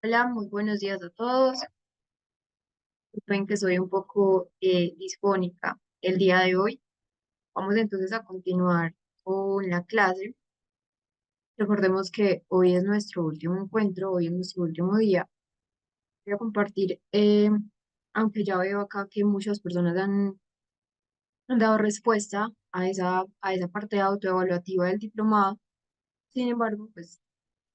Hola, muy buenos días a todos. Disculpen que soy un poco disfónica el día de hoy. Vamos entonces a continuar con la clase. Recordemos que hoy es nuestro último encuentro, hoy es nuestro último día. Voy a compartir, aunque ya veo acá que muchas personas han dado respuesta a esa parte autoevaluativa del diplomado. Sin embargo, pues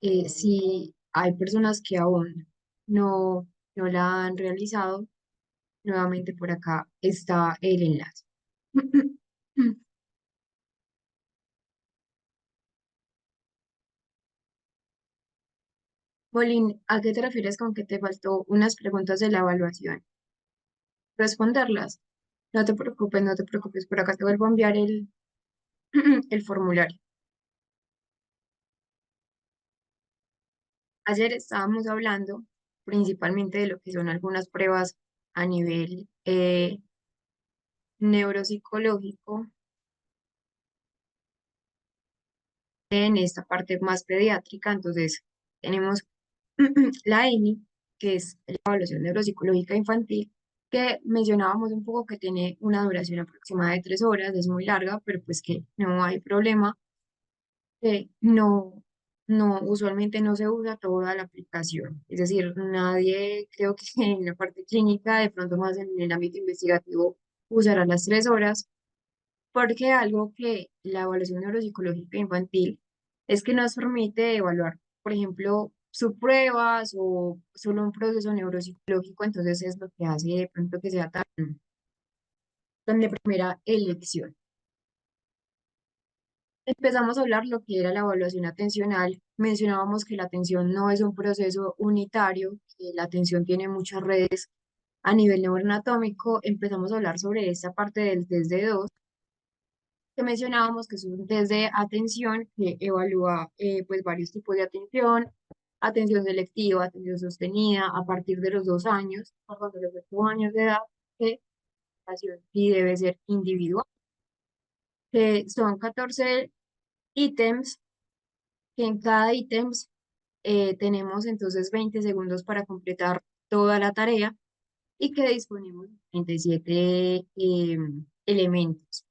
si hay personas que aún no, no la han realizado. Nuevamente por acá está el enlace. Molín, ¿a qué te refieres con que te faltó unas preguntas de la evaluación? Responderlas. No te preocupes, por acá te vuelvo a enviar el formulario. Ayer estábamos hablando principalmente de lo que son algunas pruebas a nivel neuropsicológico en esta parte más pediátrica. Entonces, tenemos la ENI, que es la evaluación neuropsicológica infantil, que mencionábamos un poco que tiene una duración aproximada de 3 horas, es muy larga, pero pues que no hay problema, que usualmente no se usa toda la aplicación. Es decir, nadie, creo que en la parte clínica, de pronto más en el ámbito investigativo, usará las 3 horas, porque algo que la evaluación neuropsicológica infantil es que nos permite evaluar, por ejemplo, subpruebas o solo un proceso neuropsicológico. Entonces es lo que hace de pronto que sea tan de primera elección. Empezamos a hablar lo que era la evaluación atencional. Mencionábamos que la atención no es un proceso unitario, que la atención tiene muchas redes a nivel neuroanatómico. Empezamos a hablar sobre esta parte del test de dos, que mencionábamos que es un test de atención que evalúa pues varios tipos de atención: atención selectiva, atención sostenida, a partir de los 2 años, perdón, de los 8 años de edad, que la atención sí debe ser individual, que son 14 ítems, que en cada ítem tenemos entonces 20 segundos para completar toda la tarea y que disponemos de 37 elementos.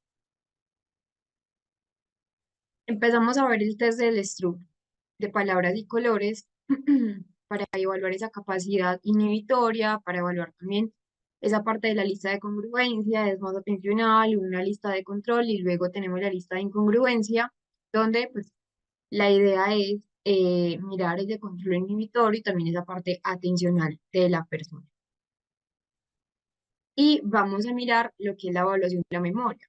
Empezamos a ver el test del STRUP de palabras y colores para evaluar esa capacidad inhibitoria, para evaluar también esa parte de la lista de congruencia, es más atencional, una lista de control, y luego tenemos la lista de incongruencia, donde pues la idea es mirar ese control inhibitorio y también esa parte atencional de la persona. Y vamos a mirar lo que es la evaluación de la memoria.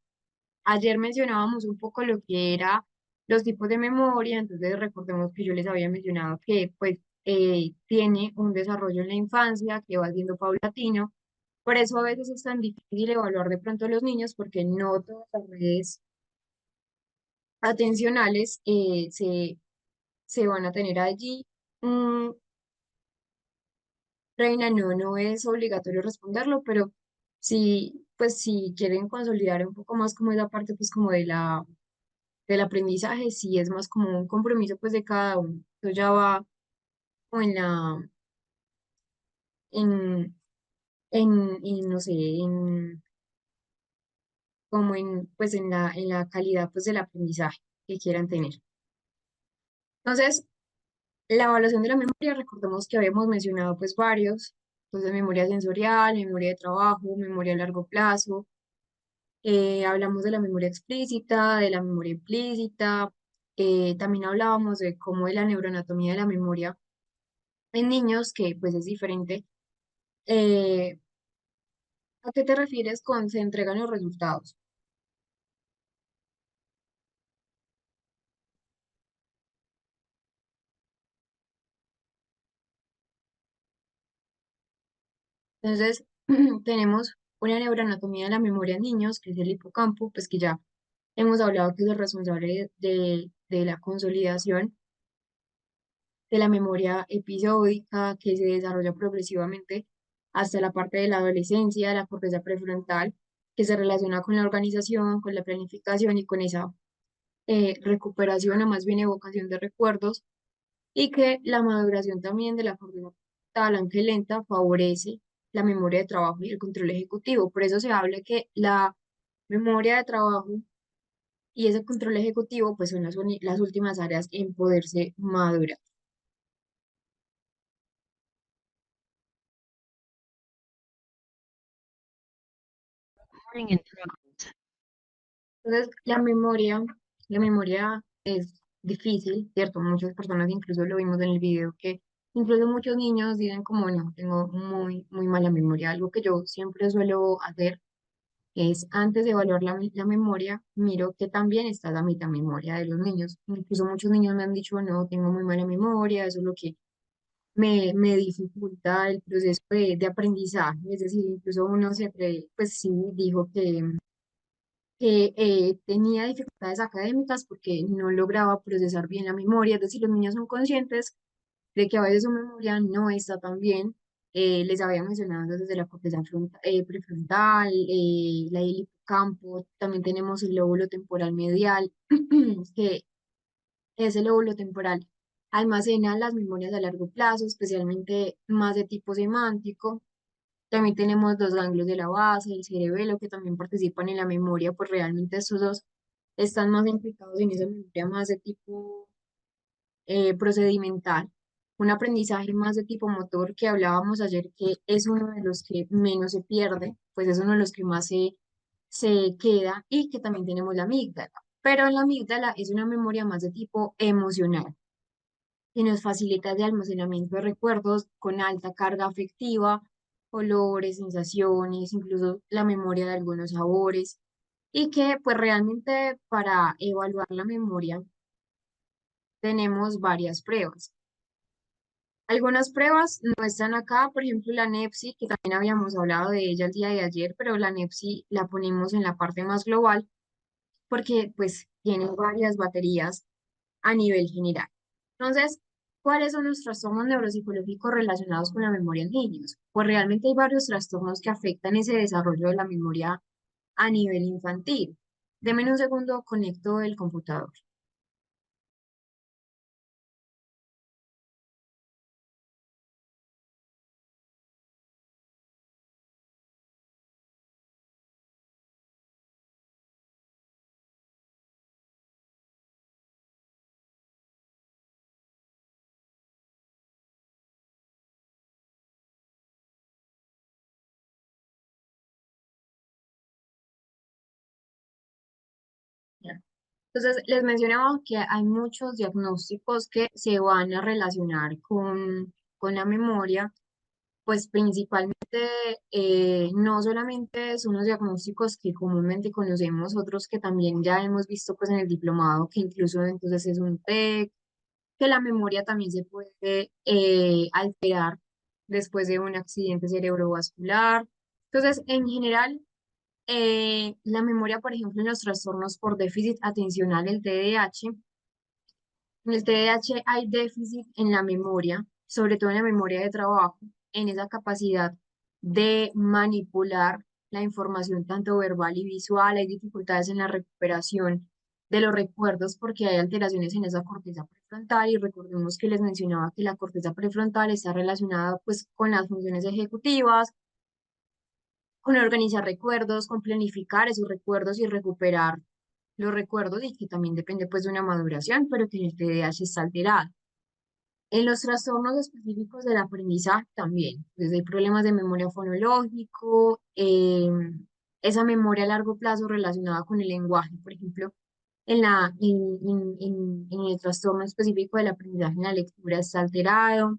Ayer mencionábamos un poco lo que era los tipos de memoria. Entonces recordemos que yo les había mencionado que pues tiene un desarrollo en la infancia que va siendo paulatino. Por eso a veces es tan difícil evaluar de pronto a los niños, porque no todas las redes atencionales se van a tener allí. Mm, Reina, no es obligatorio responderlo, pero sí, pues si quieren consolidar un poco más como esa parte pues como del aprendizaje, sí es más como un compromiso pues de cada uno. Eso ya va como en, no sé, como pues en la calidad pues del aprendizaje que quieran tener. Entonces, la evaluación de la memoria, recordemos que habíamos mencionado pues varios. Entonces, memoria sensorial, memoria de trabajo, memoria a largo plazo. Hablamos de la memoria explícita, de la memoria implícita. También hablábamos de cómo de la neuroanatomía de la memoria en niños, que pues es diferente. Eh, ¿A qué te refieres con se entregan los resultados? Entonces, tenemos una neuroanatomía de la memoria en niños, que es el hipocampo, pues que ya hemos hablado que es el responsable de la consolidación de la memoria episódica, que se desarrolla progresivamente hasta la parte de la adolescencia, la corteza prefrontal, que se relaciona con la organización, con la planificación y con esa recuperación o más bien evocación de recuerdos, y que la maduración también de la corteza tal, aunque lenta, favorece la memoria de trabajo y el control ejecutivo. Por eso se habla que la memoria de trabajo y ese control ejecutivo pues son las últimas áreas en poderse madurar. Learning in progress. Entonces, la memoria es difícil, ¿cierto? Muchas personas, incluso lo vimos en el video, que incluso muchos niños dicen como, no, tengo muy mala memoria. Algo que yo siempre suelo hacer es, antes de evaluar la memoria, miro que también está la mitad memoria de los niños. Incluso muchos niños me han dicho, no, tengo muy mala memoria, eso es lo que me dificulta el proceso de aprendizaje. Es decir, incluso uno se cree, pues sí, dijo que tenía dificultades académicas porque no lograba procesar bien la memoria. Es decir, los niños son conscientes de que a veces su memoria no está tan bien. Les había mencionado desde la corteza prefrontal, la del hipocampo, también tenemos el lóbulo temporal medial, que ese lóbulo temporal almacena las memorias a largo plazo, especialmente más de tipo semántico. También tenemos los ganglios de la base, el cerebelo, que también participan en la memoria, pues realmente estos dos están más implicados en esa memoria más de tipo procedimental. Un aprendizaje más de tipo motor que hablábamos ayer, que es uno de los que menos se pierde, pues es uno de los que más se queda, y que también tenemos la amígdala. Pero la amígdala es una memoria más de tipo emocional, que nos facilita el almacenamiento de recuerdos con alta carga afectiva, olores, sensaciones, incluso la memoria de algunos sabores, y que pues realmente para evaluar la memoria tenemos varias pruebas. Algunas pruebas no están acá, por ejemplo la NEPSI, que también habíamos hablado de ella el día de ayer, pero la NEPSI la ponemos en la parte más global porque pues tiene varias baterías a nivel general. Entonces, ¿cuáles son los trastornos neuropsicológicos relacionados con la memoria en niños? Pues realmente hay varios trastornos que afectan ese desarrollo de la memoria a nivel infantil. Deme un segundo, conecto el computador. Ya. Entonces, les mencionaba que hay muchos diagnósticos que se van a relacionar con la memoria, pues principalmente no solamente son los diagnósticos que comúnmente conocemos, otros que también ya hemos visto pues en el diplomado, que incluso entonces es un TEC, que la memoria también se puede alterar después de un accidente cerebrovascular. Entonces, en general, la memoria, por ejemplo, en los trastornos por déficit atencional, el TDAH, en el TDAH hay déficit en la memoria, sobre todo en la memoria de trabajo, en esa capacidad de manipular la información tanto verbal y visual. Hay dificultades en la recuperación de los recuerdos porque hay alteraciones en esa corteza prefrontal, y recordemos que les mencionaba que la corteza prefrontal está relacionada pues con las funciones ejecutivas, con organizar recuerdos, con planificar esos recuerdos y recuperar los recuerdos, y que también depende pues de una maduración, pero que en el TDAH está alterado. En los trastornos específicos del aprendizaje también, desde hay problemas de memoria fonológico, esa memoria a largo plazo relacionada con el lenguaje, por ejemplo, en el trastorno específico del aprendizaje en la lectura está alterado.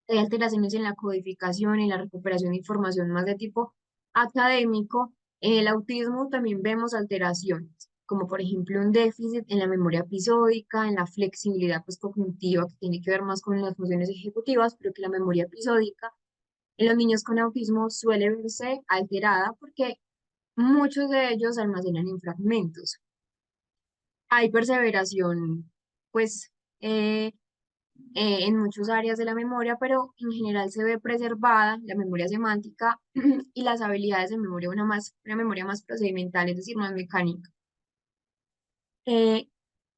Hay alteraciones en la codificación, en la recuperación de información más de tipo académico. En el autismo también vemos alteraciones, como por ejemplo un déficit en la memoria episódica, en la flexibilidad pues, cognitiva, que tiene que ver más con las funciones ejecutivas, pero que la memoria episódica en los niños con autismo suele verse alterada porque muchos de ellos almacenan en fragmentos. Hay perseveración, pues, en muchas áreas de la memoria, pero en general se ve preservada la memoria semántica y las habilidades de memoria, una memoria más procedimental, es decir, más mecánica. Eh,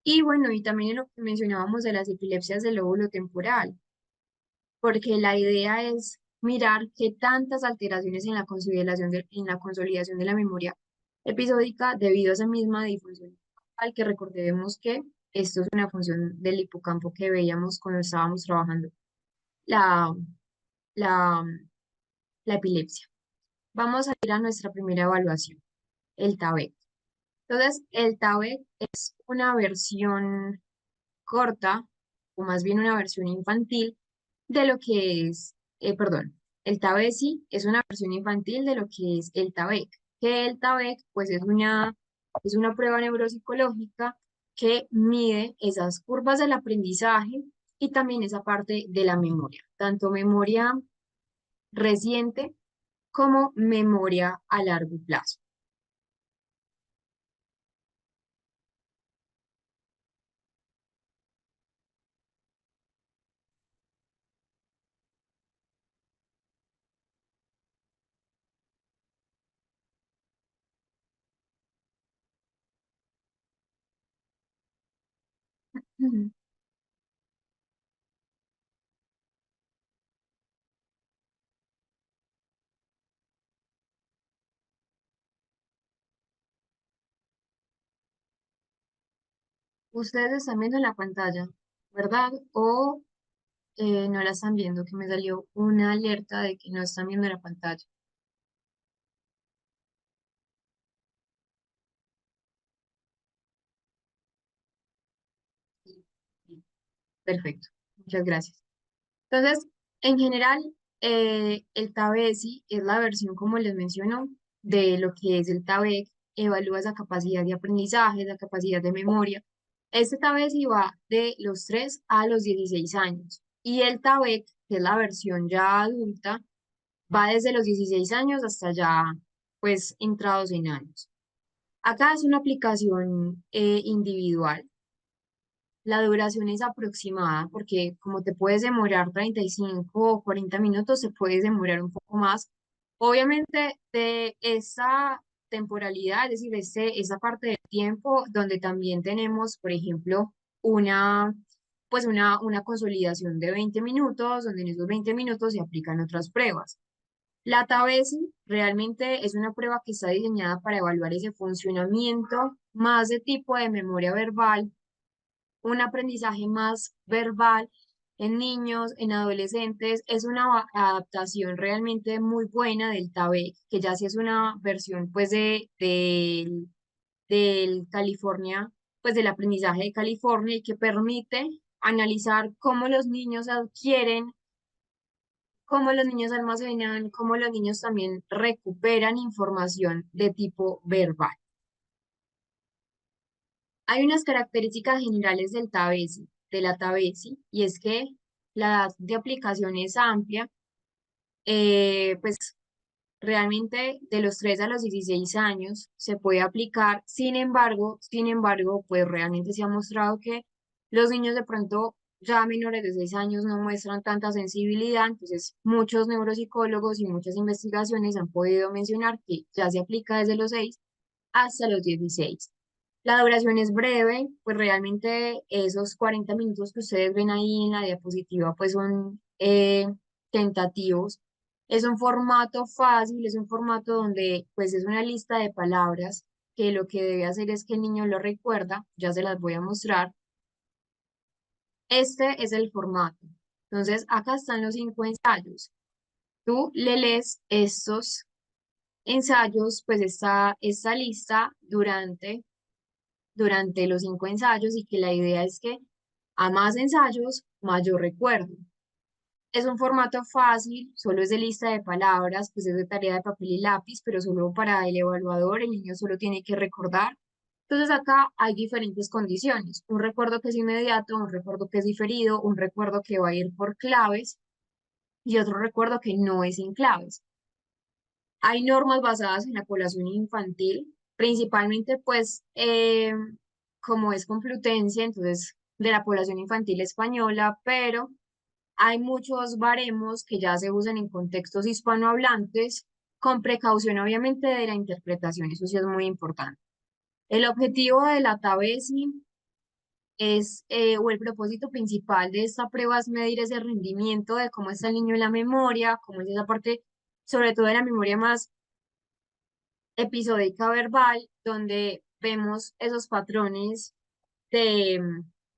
y bueno, y también en lo que mencionábamos de las epilepsias del lóbulo temporal. porque la idea es mirar qué tantas alteraciones en la consolidación de la memoria episódica debido a esa misma disfunción al que recordemos que esto es una función del hipocampo que veíamos cuando estábamos trabajando la, la, la epilepsia. Vamos a ir a nuestra primera evaluación, el TABEC. Entonces, el TABEC es una versión corta, o más bien una versión infantil, de lo que es, perdón, el TABESI es una versión infantil de lo que es el TABEC, que el TABEC pues es una prueba neuropsicológica que mide esas curvas del aprendizaje y también esa parte de la memoria, tanto memoria reciente como memoria a largo plazo. Ujú. Ustedes están viendo la pantalla, ¿verdad? O no la están viendo, que me salió una alerta de que no están viendo la pantalla. Sí, sí, perfecto, muchas gracias. Entonces, en general, el TABESI es la versión, como les menciono, de lo que es el TABEC, evalúa esa capacidad de aprendizaje, la capacidad de memoria. Este TABESI va de los 3 a los 16 años y el TABEC, que es la versión ya adulta, va desde los 16 años hasta ya, pues, entrados en años. Acá es una aplicación individual. La duración es aproximada porque como te puedes demorar 35 o 40 minutos, se puede demorar un poco más. Obviamente de esa temporalidad, es decir, esa parte del tiempo donde también tenemos, por ejemplo, una, pues una consolidación de 20 minutos, donde en esos 20 minutos se aplican otras pruebas. La TABESI realmente es una prueba que está diseñada para evaluar ese funcionamiento más de tipo de memoria verbal, un aprendizaje más verbal en niños, en adolescentes. Es una adaptación realmente muy buena del TABEC, que ya sí es una versión pues del California, pues del aprendizaje de California y que permite analizar cómo los niños adquieren, cómo los niños almacenan, cómo los niños también recuperan información de tipo verbal. Hay unas características generales del TABESI, de la TABESI, y es que la edad de aplicación es amplia, pues realmente de los 3 a los 16 años se puede aplicar. Sin embargo, pues realmente se ha mostrado que los niños de pronto ya menores de 6 años no muestran tanta sensibilidad, entonces muchos neuropsicólogos y muchas investigaciones han podido mencionar que ya se aplica desde los 6 hasta los 16. La duración es breve, pues realmente esos 40 minutos que ustedes ven ahí en la diapositiva pues son tentativos. Es un formato fácil, es un formato donde pues es una lista de palabras que lo que debe hacer es que el niño lo recuerda, ya se las voy a mostrar. Este es el formato. Entonces acá están los 5 ensayos. Tú le lees estos ensayos, pues esta lista durante los 5 ensayos y que la idea es que a más ensayos, mayor recuerdo. Es un formato fácil, solo es de lista de palabras, pues es de tarea de papel y lápiz, pero solo para el evaluador, el niño solo tiene que recordar. Entonces acá hay diferentes condiciones, un recuerdo que es inmediato, un recuerdo que es diferido, un recuerdo que va a ir por claves y otro recuerdo que no es sin claves. Hay normas basadas en la población infantil, principalmente pues como es Complutense, entonces de la población infantil española, pero hay muchos baremos que ya se usan en contextos hispanohablantes, con precaución obviamente de la interpretación, eso sí es muy importante. El objetivo de la TABESI o el propósito principal de esta prueba es medir ese rendimiento de cómo está el niño en la memoria, cómo es esa parte, sobre todo de la memoria más episódica verbal, donde vemos esos patrones de,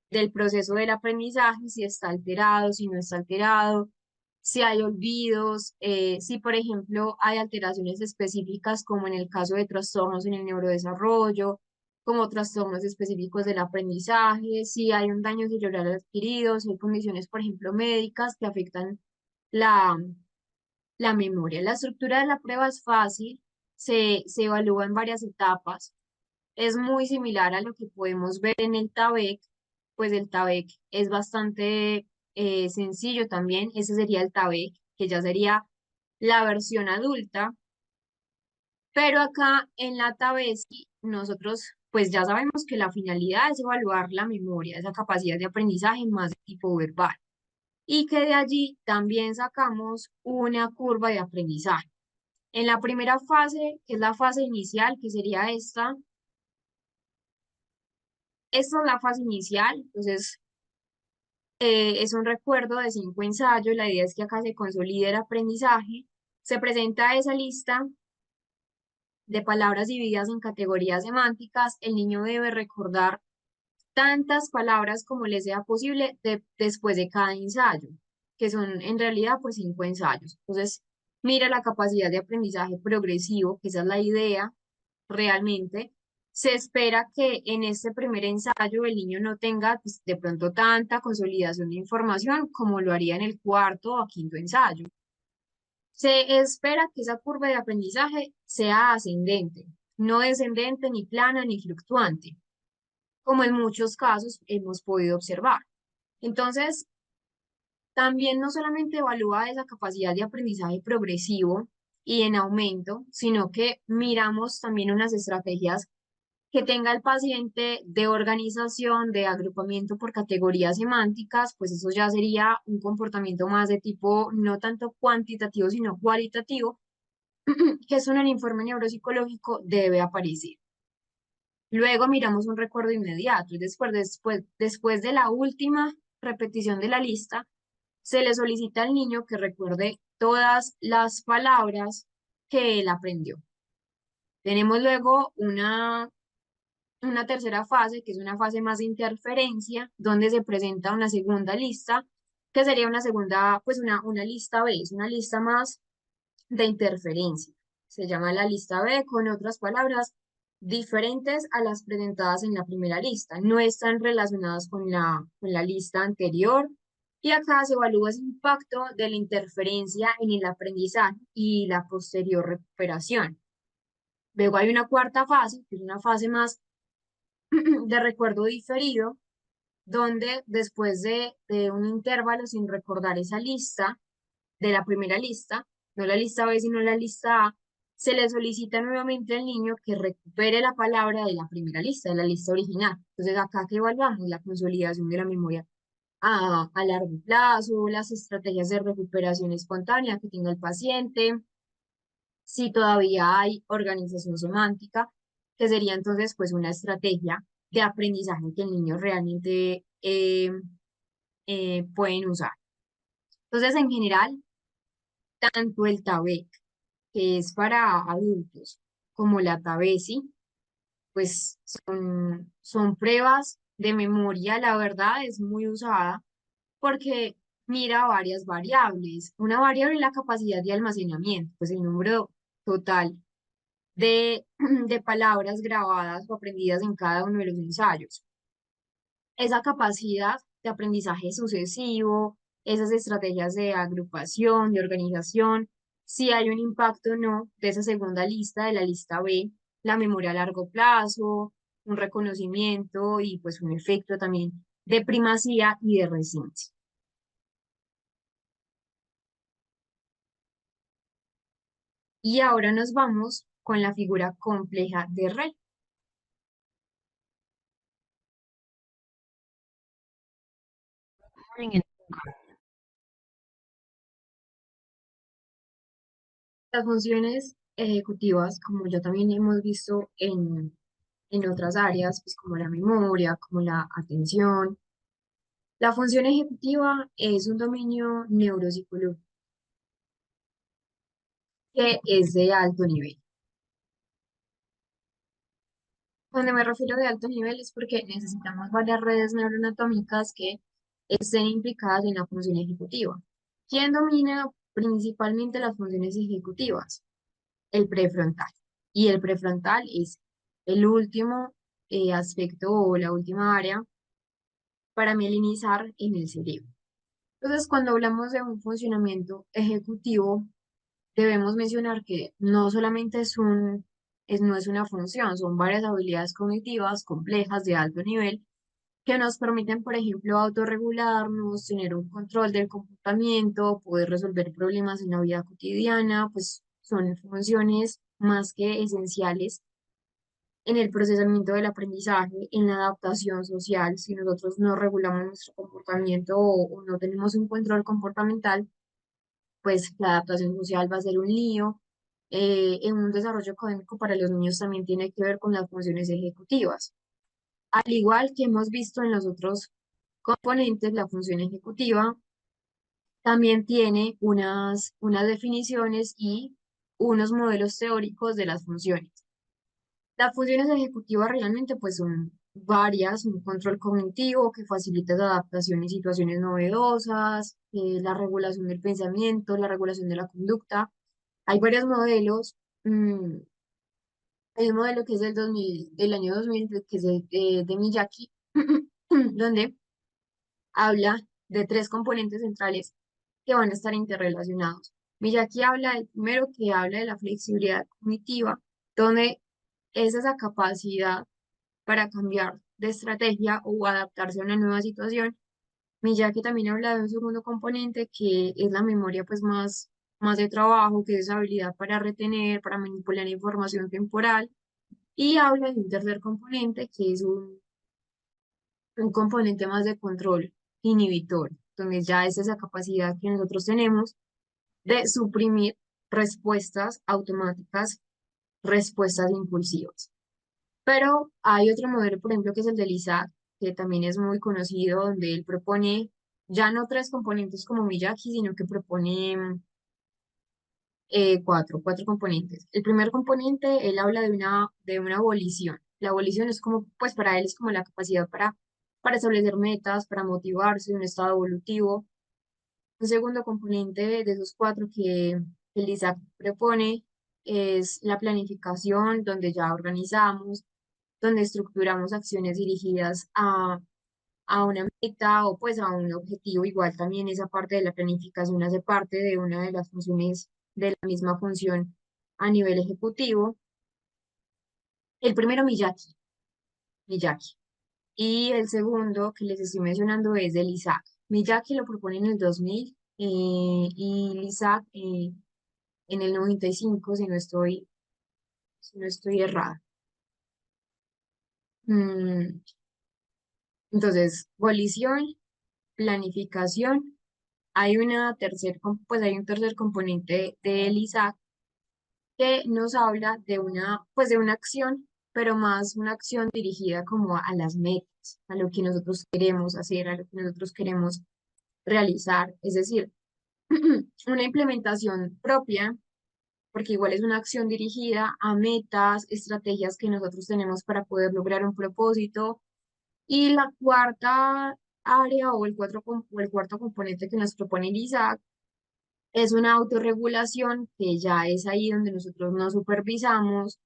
del proceso del aprendizaje, si está alterado, si no está alterado, si hay olvidos, si por ejemplo hay alteraciones específicas como en el caso de trastornos en el neurodesarrollo, como trastornos específicos del aprendizaje, si hay un daño cerebral adquirido, si hay condiciones, por ejemplo, médicas que afectan la, la memoria. La estructura de la prueba es fácil, se evalúa en varias etapas. Es muy similar a lo que podemos ver en el TABEC, pues el TABEC es bastante sencillo también. Ese sería el TABEC, que ya sería la versión adulta. Pero acá en la TABESI nosotros pues ya sabemos que la finalidad es evaluar la memoria, esa capacidad de aprendizaje más de tipo verbal. Y que de allí también sacamos una curva de aprendizaje. En la primera fase, que es la fase inicial, que sería esta es la fase inicial, entonces es un recuerdo de 5 ensayos. La idea es que acá se consolide el aprendizaje. Se presenta esa lista de palabras divididas en categorías semánticas. El niño debe recordar tantas palabras como le sea posible después de cada ensayo, que son en realidad pues 5 ensayos. Entonces, mira la capacidad de aprendizaje progresivo, que esa es la idea realmente. Se espera que en este primer ensayo el niño no tenga pues, de pronto tanta consolidación de información como lo haría en el cuarto o quinto ensayo. Se espera que esa curva de aprendizaje sea ascendente, no descendente, ni plana, ni fluctuante, como en muchos casos hemos podido observar. Entonces, también no solamente evalúa esa capacidad de aprendizaje progresivo y en aumento, sino que miramos también unas estrategias que tenga el paciente de organización, de agrupamiento por categorías semánticas, pues eso ya sería un comportamiento más de tipo no tanto cuantitativo, sino cualitativo, que eso en el informe neuropsicológico debe aparecer. Luego miramos un recuerdo inmediato, y después de la última repetición de la lista, se le solicita al niño que recuerde todas las palabras que él aprendió. Tenemos luego una tercera fase, que es una fase más de interferencia, donde se presenta una segunda lista, que sería una segunda, pues una lista B, es una lista más de interferencia. Se llama la lista B, con otras palabras, diferentes a las presentadas en la primera lista. No están relacionadas con la lista anterior. Y acá se evalúa ese impacto de la interferencia en el aprendizaje y la posterior recuperación. Luego hay una cuarta fase, que es una fase más de recuerdo diferido, donde después de un intervalo sin recordar esa lista, de la primera lista, no la lista B, sino la lista A, se le solicita nuevamente al niño que recupere la palabra de la primera lista, de la lista original. Entonces, acá que evaluamos la consolidación de la memoria a largo plazo, las estrategias de recuperación espontánea que tenga el paciente, si todavía hay organización semántica, que sería entonces pues una estrategia de aprendizaje que el niño realmente pueden usar. Entonces, en general, tanto el TABEC, que es para adultos, como la TABESI, pues son pruebas de memoria, la verdad es muy usada porque mira varias variables. Una variable es la capacidad de almacenamiento, pues el número total de, de palabras grabadas o aprendidas en cada uno de los ensayos. Esa capacidad de aprendizaje sucesivo, esas estrategias de agrupación, de organización, si hay un impacto o no de esa segunda lista, de la lista B, la memoria a largo plazo, un reconocimiento y pues un efecto también de primacía y de resistencia. Y ahora nos vamos con la figura compleja de Rey. Morning in Las funciones ejecutivas, como ya también hemos visto en otras áreas, pues como la memoria, como la atención. La función ejecutiva es un dominio neuropsicológico que es de alto nivel. Cuando me refiero de alto nivel es porque necesitamos varias redes neuroanatómicas que estén implicadas en la función ejecutiva. ¿Quién domina principalmente las funciones ejecutivas? El prefrontal. Y el prefrontal es el último aspecto o la última área para mielinizar en el cerebro. Entonces, cuando hablamos de un funcionamiento ejecutivo, debemos mencionar que no solamente no es una función, son varias habilidades cognitivas complejas de alto nivel que nos permiten, por ejemplo, autorregularnos, tener un control del comportamiento, poder resolver problemas en la vida cotidiana, pues son funciones más que esenciales en el procesamiento del aprendizaje, en la adaptación social. Si nosotros no regulamos nuestro comportamiento o no tenemos un control comportamental, pues la adaptación social va a ser un lío. En un desarrollo académico para los niños también tiene que ver con las funciones ejecutivas. Al igual que hemos visto en los otros componentes, la función ejecutiva también tiene unas definiciones y unos modelos teóricos de las funciones. Las funciones ejecutivas realmente pues son varias, un control cognitivo que facilita la adaptación en situaciones novedosas, la regulación del pensamiento, la regulación de la conducta. Hay varios modelos. Hay un modelo que es del año 2000, que es de Miyake, donde habla de tres componentes centrales que van a estar interrelacionados. Miyake habla del primero, que habla de la flexibilidad cognitiva, donde es esa capacidad para cambiar de estrategia o adaptarse a una nueva situación. Miyake también habla de un segundo componente que es la memoria pues más de trabajo, que es esa habilidad para retener, para manipular información temporal, y habla de un tercer componente que es un componente más de control inhibitor, donde ya es esa capacidad que nosotros tenemos de suprimir respuestas automáticas, respuestas impulsivas. Pero hay otro modelo, por ejemplo, que es el del Isaac, que también es muy conocido, donde él propone ya no tres componentes como Miyake, sino que propone cuatro componentes. El primer componente, él habla de una abolición. La abolición es como, pues para él es como la capacidad para establecer metas, para motivarse, un estado evolutivo. Un segundo componente de esos cuatro que el Isaac propone es la planificación, donde ya organizamos, donde estructuramos acciones dirigidas a una meta o pues a un objetivo. Igual también esa parte de la planificación hace parte de una de las funciones de la misma función a nivel ejecutivo. El primero, Miyake. Y el segundo que les estoy mencionando es del Isaac. Miyake lo propone en el 2000 y el Isaac en el 95, si no estoy errada. Mm, entonces, volición, planificación. Hay un tercer componente del Isaac que nos habla pues de una acción, pero más una acción dirigida como a las metas, a lo que nosotros queremos hacer, a lo que nosotros queremos realizar. Es decir, una implementación propia, porque igual es una acción dirigida a metas, estrategias que nosotros tenemos para poder lograr un propósito. Y la cuarta área o el cuarto componente que nos propone Isaac es una autorregulación, que ya es ahí donde nosotros nos supervisamos,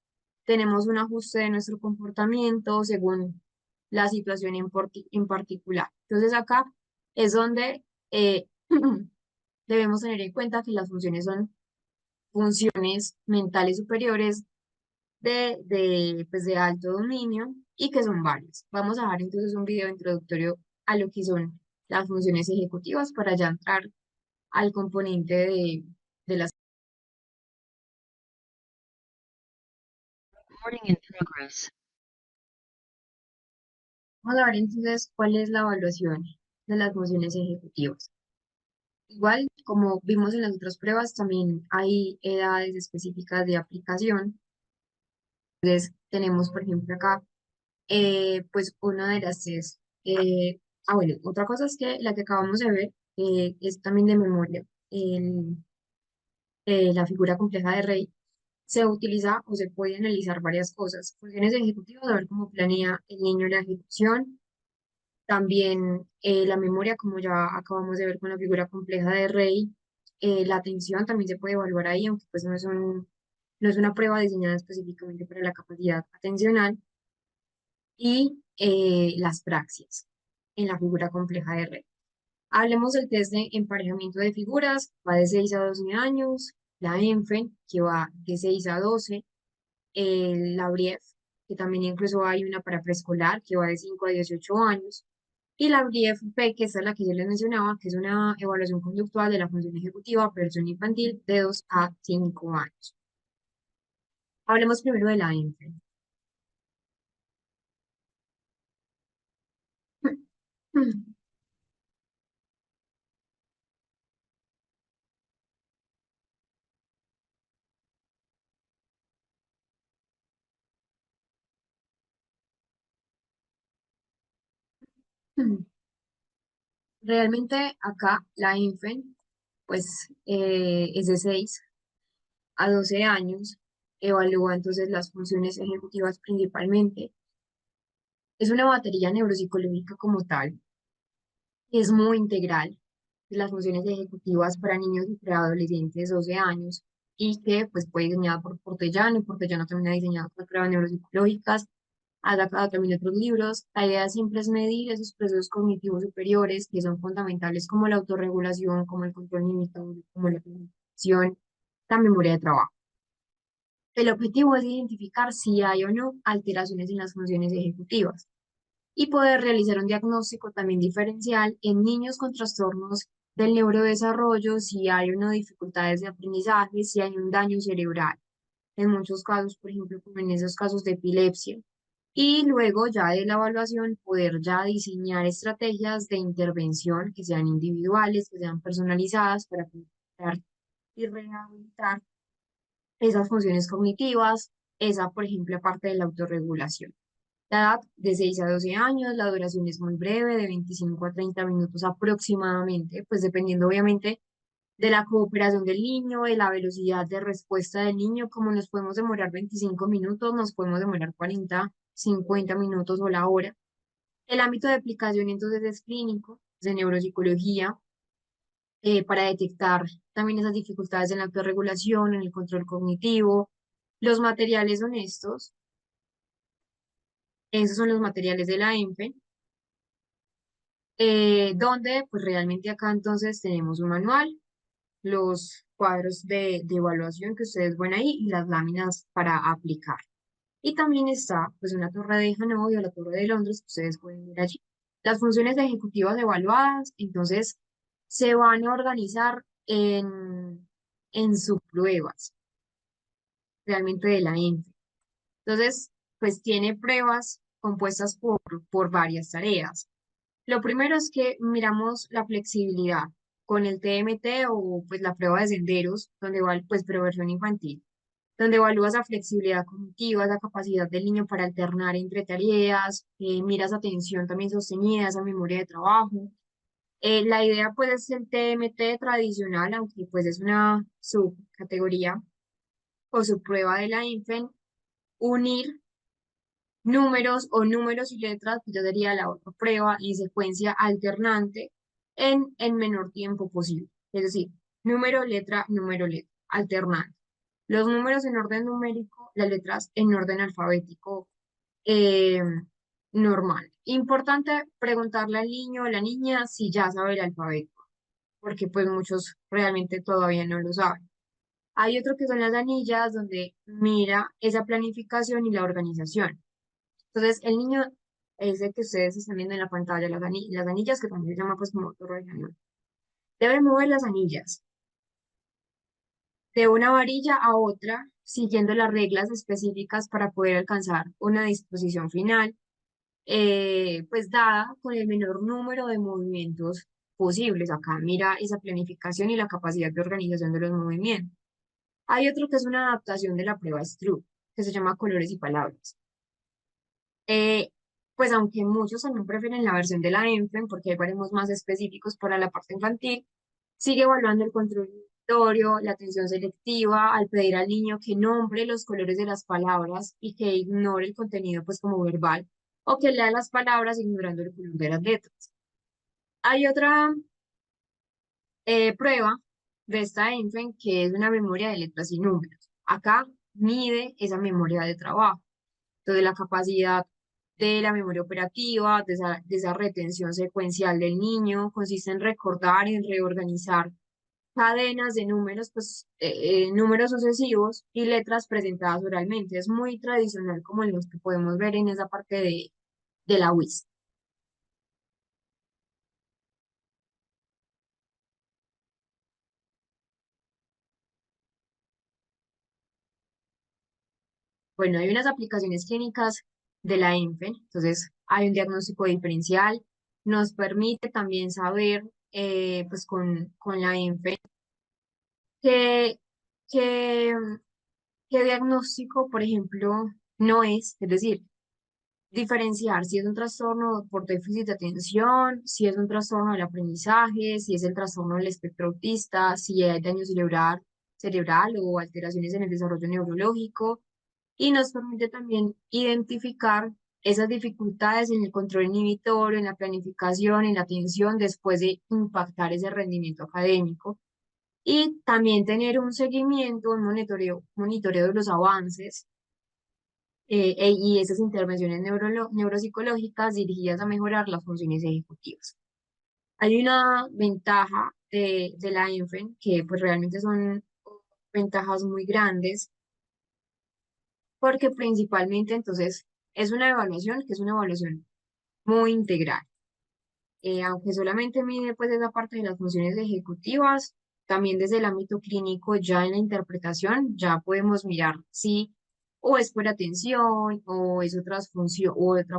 tenemos un ajuste de nuestro comportamiento según la situación en particular. Entonces acá es donde debemos tener en cuenta que las funciones son funciones mentales superiores pues de alto dominio y que son varias. Vamos a dar entonces un video introductorio a lo que son las funciones ejecutivas para ya entrar al componente de las. Recording in progress. Vamos a ver entonces cuál es la evaluación de las funciones ejecutivas. Igual, como vimos en las otras pruebas, también hay edades específicas de aplicación. Entonces, tenemos, por ejemplo, acá pues una de las tres. Bueno, otra cosa es que la que acabamos de ver es también de memoria. La figura compleja de Rey se utiliza o se puede analizar varias cosas. Funciones ejecutivas, a ver cómo planea el niño la ejecución. También la memoria, como ya acabamos de ver con la figura compleja de Rey. La atención también se puede evaluar ahí, aunque pues no es una prueba diseñada específicamente para la capacidad atencional. Y las praxias en la figura compleja de Rey. Hablemos del test de emparejamiento de figuras, va de 6 a 12 años, la ENFEN, que va de 6 a 12, la BRIEF, que también incluso hay una para preescolar, que va de 5 a 18 años, y la BRIEF P, que esta es la que yo les mencionaba, que es una evaluación conductual de la función ejecutiva, versión infantil, de 2 a 5 años. Hablemos primero de la ENFEN. Realmente acá la INFEN, pues es de 6 a 12 años, evalúa entonces las funciones ejecutivas principalmente. Es una batería neuropsicológica como tal, y es muy integral de las funciones ejecutivas para niños y preadolescentes de 12 años, y que pues fue diseñada por Portellano, y Portellano también ha diseñado otras pruebas neuropsicológicas, ha sacado también otros libros. La idea siempre es medir esos procesos cognitivos superiores que son fundamentales como la autorregulación, como el control limitado, como la planificación, la memoria de trabajo. El objetivo es identificar si hay o no alteraciones en las funciones ejecutivas y poder realizar un diagnóstico también diferencial en niños con trastornos del neurodesarrollo, si hay o no dificultades de aprendizaje, si hay un daño cerebral. En muchos casos, por ejemplo, como en esos casos de epilepsia. Y luego ya de la evaluación, poder ya diseñar estrategias de intervención que sean individuales, que sean personalizadas para poder y rehabilitar esas funciones cognitivas, esa, por ejemplo, parte de la autorregulación. La edad de 6 a 12 años, la duración es muy breve, de 25 a 30 minutos aproximadamente, pues dependiendo obviamente de la cooperación del niño, de la velocidad de respuesta del niño, como nos podemos demorar 25 minutos, nos podemos demorar 40, 50 minutos o la hora. El ámbito de aplicación entonces es clínico, de neuropsicología, para detectar también esas dificultades en la autorregulación, en el control cognitivo. Los materiales son estos, esos son los materiales de la EMPE, donde pues realmente acá entonces tenemos un manual, los cuadros de evaluación que ustedes ven ahí y las láminas para aplicar. Y también está pues una torre de Hanoi o la torre de Londres que ustedes pueden ver allí. Las funciones ejecutivas evaluadas, entonces, se van a organizar en subpruebas realmente de la ENFE. Entonces, pues tiene pruebas compuestas por varias tareas. Lo primero es que miramos la flexibilidad con el TMT o pues la prueba de senderos, donde va pues pero versión infantil, donde evalúas la flexibilidad cognitiva, la capacidad del niño para alternar entre tareas, miras atención también sostenida, esa memoria de trabajo. La idea pues es el TMT tradicional, aunque pues es una subcategoría o subprueba de la INFEN, unir números o números y letras, que ya sería la otra prueba, y secuencia alternante en menor tiempo posible. Es decir, número, letra, alternante. Los números en orden numérico, las letras en orden alfabético eh, normal. Importante preguntarle al niño o la niña si ya sabe el alfabeto, porque pues muchos realmente todavía no lo saben. Hay otro que son las anillas, donde mira esa planificación y la organización. Entonces, el niño es el que ustedes están viendo en la pantalla, las anillas, que también se llama pues como torre de Hanoi. Debe mover las anillas de una varilla a otra, siguiendo las reglas específicas para poder alcanzar una disposición final, pues dada con el menor número de movimientos posibles. Acá mira esa planificación y la capacidad de organización de los movimientos. Hay otro que es una adaptación de la prueba STRUB, que se llama colores y palabras. pues aunque muchos también prefieren la versión de la ENFEN porque hay baremos más específicos para la parte infantil, sigue evaluando el control inhibitorio, la atención selectiva, al pedir al niño que nombre los colores de las palabras y que ignore el contenido pues como verbal, o que lea las palabras ignorando el color de las letras. Hay otra prueba de esta ENFEN que es una memoria de letras y números. Acá mide esa memoria de trabajo. Entonces, la capacidad de la memoria operativa, de esa retención secuencial del niño, consiste en recordar y en reorganizar cadenas de números, pues números sucesivos y letras presentadas oralmente. Es muy tradicional como en los que podemos ver en esa parte de la WIS. Bueno, hay unas aplicaciones clínicas de la ENFEN, entonces hay un diagnóstico diferencial, nos permite también saber, pues con la ENFEN, qué, qué, qué diagnóstico, por ejemplo, no es decir, diferenciar si es un trastorno por déficit de atención, si es un trastorno del aprendizaje, si es el trastorno del espectro autista, si hay daño cerebral o alteraciones en el desarrollo neurológico, y nos permite también identificar esas dificultades en el control inhibitorio, en la planificación, en la atención después de impactar ese rendimiento académico. Y también tener un seguimiento, un monitoreo de los avances y esas intervenciones neuropsicológicas dirigidas a mejorar las funciones ejecutivas. Hay una ventaja de la ENFEN que pues realmente son ventajas muy grandes porque principalmente entonces es una evaluación que es una evaluación muy integral. Aunque solamente mide pues esa parte de las funciones ejecutivas, también desde el ámbito clínico, ya en la interpretación, ya podemos mirar si o es por atención o es otra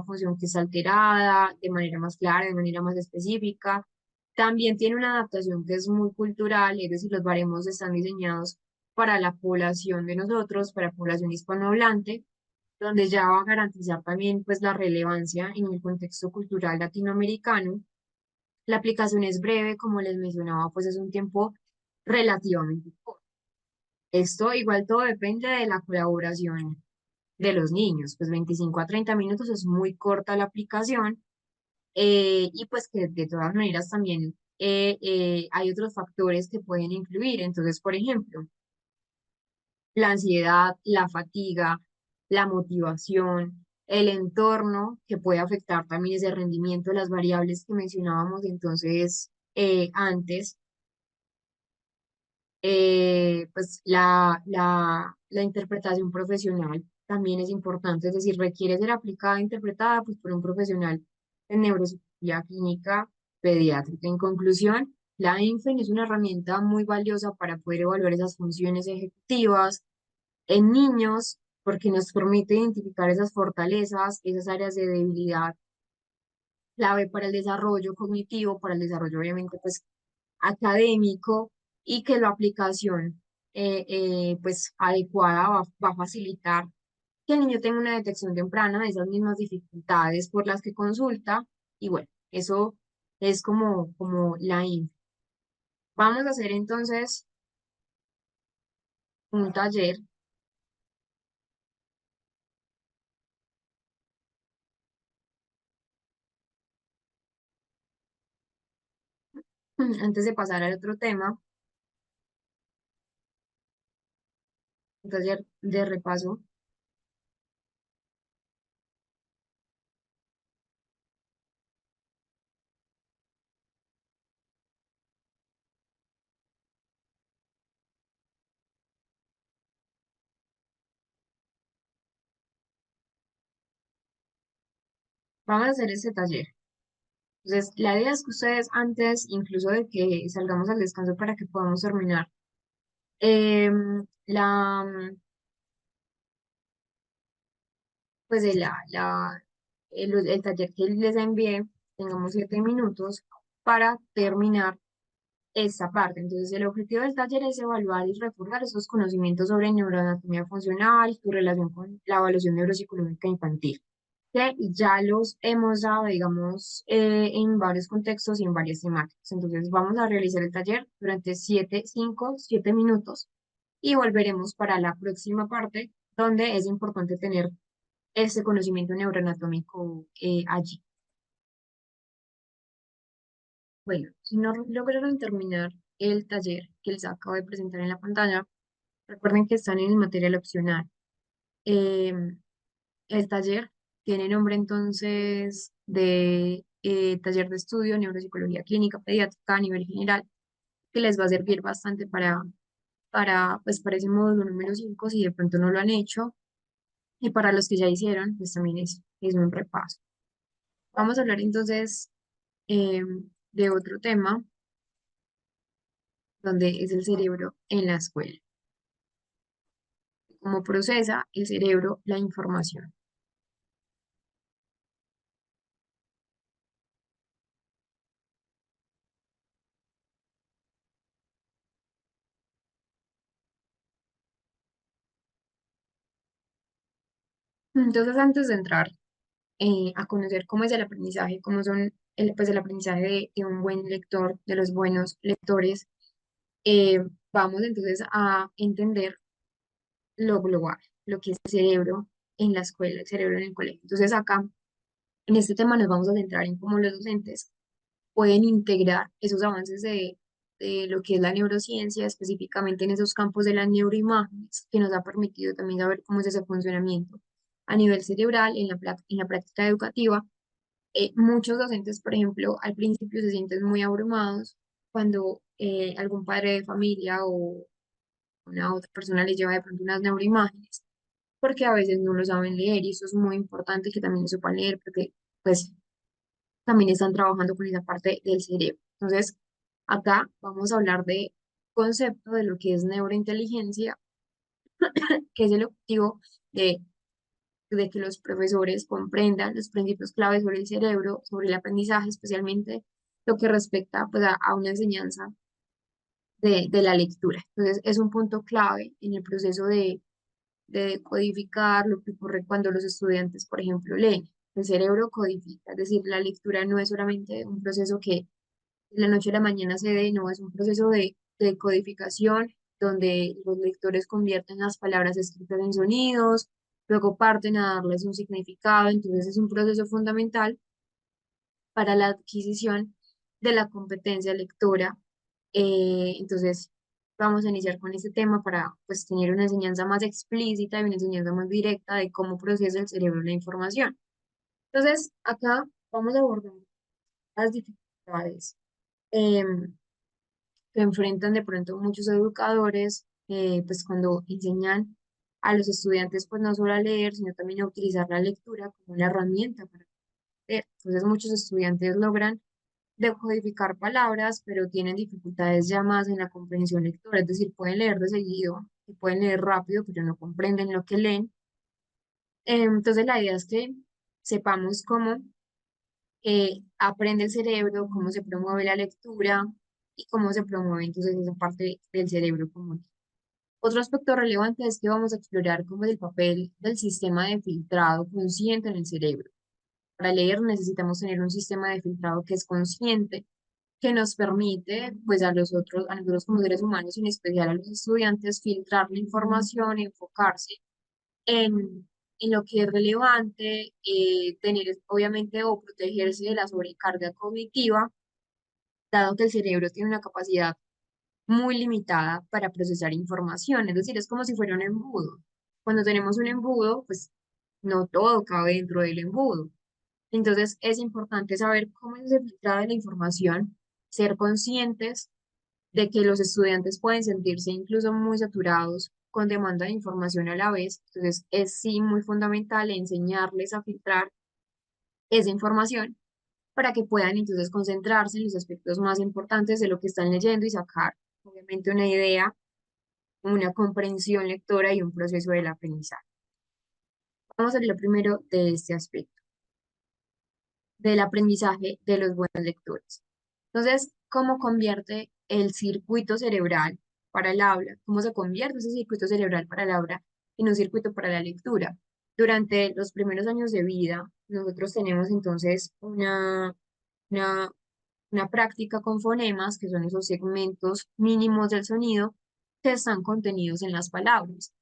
función que está alterada de manera más clara, de manera más específica. También tiene una adaptación que es muy cultural, es decir, los baremos están diseñados para la población de nosotros, para la población hispanohablante, donde ya va a garantizar también pues la relevancia en el contexto cultural latinoamericano. La aplicación es breve, como les mencionaba, pues es un tiempo relativamente corto. Esto igual todo depende de la colaboración de los niños, pues 25 a 30 minutos es muy corta la aplicación y pues que de todas maneras también hay otros factores que pueden influir. Entonces, por ejemplo, la ansiedad, la fatiga, la motivación, el entorno que puede afectar también ese rendimiento, las variables que mencionábamos entonces antes, pues la interpretación profesional también es importante, es decir, requiere ser aplicada e interpretada pues, por un profesional en neuropsicología clínica pediátrica. En conclusión, la ENFEN es una herramienta muy valiosa para poder evaluar esas funciones ejecutivas en niños, porque nos permite identificar esas fortalezas, esas áreas de debilidad clave para el desarrollo cognitivo, para el desarrollo obviamente pues académico y que la aplicación pues adecuada va a facilitar que el niño tenga una detección temprana de esas mismas dificultades por las que consulta y bueno, eso es como la info. Vamos a hacer entonces un taller. Antes de pasar al otro tema, un taller de repaso. Vamos a hacer este taller. Entonces, la idea es que ustedes antes, incluso de que salgamos al descanso para que podamos terminar em, la, pues el taller que les envié, tengamos 7 minutos para terminar esta parte. Entonces, el objetivo del taller es evaluar y reforzar esos conocimientos sobre neuroanatomía funcional, su relación con la evaluación neuropsicológica infantil. que ya los hemos dado, digamos, en varios contextos y en varias temáticas. Entonces, vamos a realizar el taller durante 7 minutos y volveremos para la próxima parte, donde es importante tener ese conocimiento neuroanatómico allí. Bueno, si no lograron terminar el taller que les acabo de presentar en la pantalla, recuerden que están en el material opcional. Em, el taller tiene nombre entonces de taller de estudio, neuropsicología clínica pediátrica a nivel general, que les va a servir bastante pues, para ese módulo número 5 si de pronto no lo han hecho, y para los que ya hicieron, pues también es un repaso. Vamos a hablar entonces de otro tema, donde es el cerebro en la escuela, cómo procesa el cerebro la información. Entonces, antes de entrar a conocer cómo es el aprendizaje, cómo son pues el aprendizaje de un buen lector, de los buenos lectores, vamos entonces a entender lo global, lo que es el cerebro en la escuela, el cerebro en el colegio. Entonces, acá, en este tema nos vamos a centrar en cómo los docentes pueden integrar esos avances de lo que es la neurociencia, específicamente en esos campos de las neuroimágenes, que nos ha permitido también saber cómo es ese funcionamiento a nivel cerebral en la práctica educativa. Muchos docentes, por ejemplo, al principio se sienten muy abrumados cuando algún padre de familia o una otra persona les lleva de pronto unas neuroimágenes, porque a veces no lo saben leer y eso es muy importante que también lo sepan leer, porque pues también están trabajando con esa parte del cerebro. Entonces, acá vamos a hablar de concepto de lo que es neurointeligencia, que es el objetivo de, de que los profesores comprendan los principios claves sobre el cerebro, sobre el aprendizaje, especialmente lo que respecta pues, a una enseñanza de la lectura. Entonces, es un punto clave en el proceso de codificar lo que ocurre cuando los estudiantes, por ejemplo, leen. El cerebro codifica, es decir, la lectura no es solamente un proceso que de la noche a la mañana se dé, no, es un proceso de codificación donde los lectores convierten las palabras escritas en sonidos, luego parten a darles un significado, entonces es un proceso fundamental para la adquisición de la competencia lectora. Entonces, vamos a iniciar con este tema para pues, tener una enseñanza más explícita y una enseñanza más directa de cómo procesa el cerebro la información. Entonces, acá vamos a abordar las dificultades em, que enfrentan de pronto muchos educadores, pues cuando enseñan a los estudiantes, pues no solo a leer, sino también a utilizar la lectura como una herramienta para leer. Entonces, muchos estudiantes logran decodificar palabras, pero tienen dificultades ya más en la comprensión lectora, es decir, pueden leer de seguido y pueden leer rápido, pero no comprenden lo que leen. Entonces, la idea es que sepamos cómo aprende el cerebro, cómo se promueve la lectura y cómo se promueve entonces esa parte del cerebro común. Otro aspecto relevante es que vamos a explorar cómo es el papel del sistema de filtrado consciente en el cerebro. Para leer necesitamos tener un sistema de filtrado que es consciente, que nos permite, pues a nosotros como seres humanos, en especial a los estudiantes, filtrar la información, enfocarse en lo que es relevante, tener obviamente o protegerse de la sobrecarga cognitiva, dado que el cerebro tiene una capacidad muy limitada para procesar información, es decir, es como si fuera un embudo. Cuando tenemos un embudo, pues no todo cabe dentro del embudo. Entonces es importante saber cómo es el filtrado de la información, ser conscientes de que los estudiantes pueden sentirse incluso muy saturados con demanda de información a la vez. Entonces, es sí muy fundamental enseñarles a filtrar esa información para que puedan entonces concentrarse en los aspectos más importantes de lo que están leyendo y sacar, obviamente, una idea, una comprensión lectora y un proceso del aprendizaje. Vamos a ver lo primero de este aspecto, del aprendizaje de los buenos lectores. Entonces, ¿cómo convierte el circuito cerebral para el habla? ¿Cómo se convierte ese circuito cerebral para el habla en un circuito para la lectura? Durante los primeros años de vida, nosotros tenemos entonces una, una práctica con fonemas, que son esos segmentos mínimos del sonido que están contenidos en las palabras,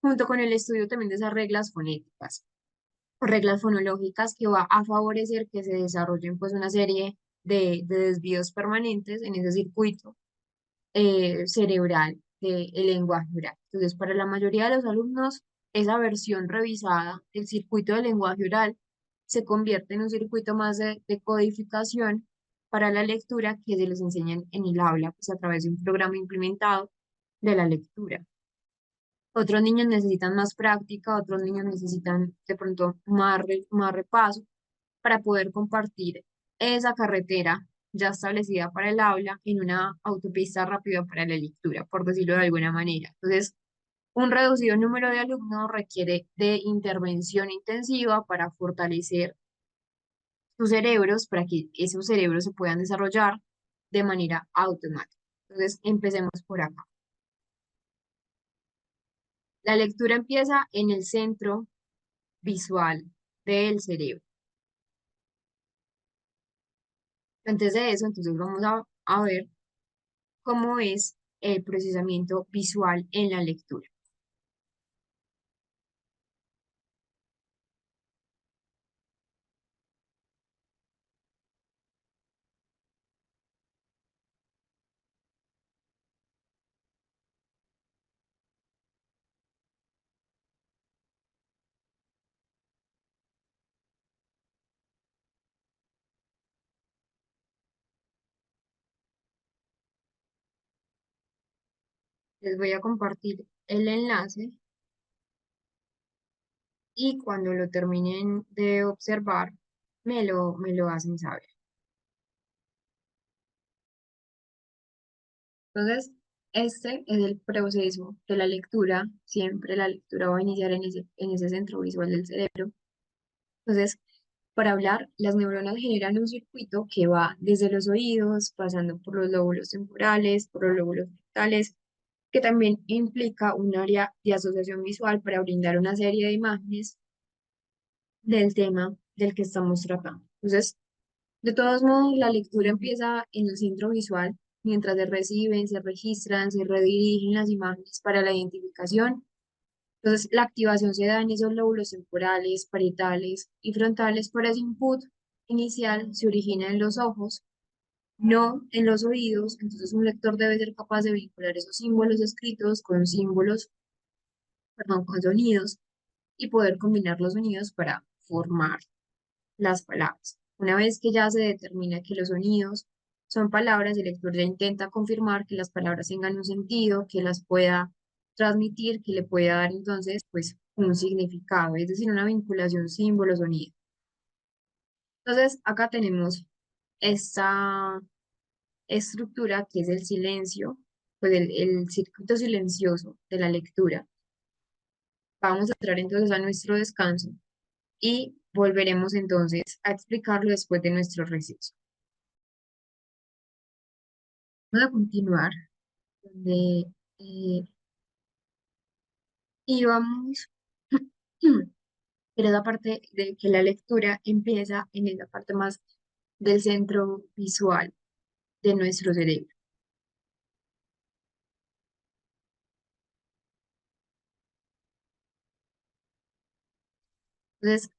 junto con el estudio también de esas reglas fonéticas o reglas fonológicas que va a favorecer que se desarrollen pues una serie de desvíos permanentes en ese circuito cerebral del lenguaje oral. Entonces, para la mayoría de los alumnos, esa versión revisada del circuito del lenguaje oral se convierte en un circuito más de codificación para la lectura que se les enseña en el aula, pues a través de un programa implementado de la lectura. Otros niños necesitan más práctica, otros niños necesitan de pronto más repaso para poder compartir esa carretera ya establecida para el aula en una autopista rápida para la lectura, por decirlo de alguna manera. Entonces, un reducido número de alumnos requiere de intervención intensiva para fortalecer sus cerebros, para que esos cerebros se puedan desarrollar de manera automática. Entonces, empecemos por acá. La lectura empieza en el centro visual del cerebro. Antes de eso, entonces vamos a ver cómo es el procesamiento visual en la lectura. Les voy a compartir el enlace y cuando lo terminen de observar, me lo hacen saber. Entonces, este es el proceso de la lectura. Siempre la lectura va a iniciar en ese centro visual del cerebro. Entonces, para hablar, las neuronas generan un circuito que va desde los oídos, pasando por los lóbulos temporales, por los lóbulos frontales, que también implica un área de asociación visual para brindar una serie de imágenes del tema del que estamos tratando. Entonces, de todos modos, la lectura empieza en el centro visual, mientras se reciben, se registran, se redirigen las imágenes para la identificación. Entonces, la activación se da en esos lóbulos temporales, parietales y frontales, pero ese input inicial se origina en los ojos, no en los oídos. Entonces, un lector debe ser capaz de vincular esos símbolos escritos con símbolos, perdón, con sonidos y poder combinar los sonidos para formar las palabras. Una vez que ya se determina que los sonidos son palabras, el lector ya intenta confirmar que las palabras tengan un sentido, que las pueda transmitir, que le pueda dar entonces pues un significado, es decir, una vinculación símbolo-sonido. Entonces, acá tenemos esta estructura que es el silencio, pues el circuito silencioso de la lectura. Vamos a entrar entonces a nuestro descanso y volveremos entonces a explicarlo después de nuestro receso. Vamos a continuar donde eh, íbamos, pero la parte de que la lectura empieza en esa parte más del centro visual de nuestro cerebro. Entonces,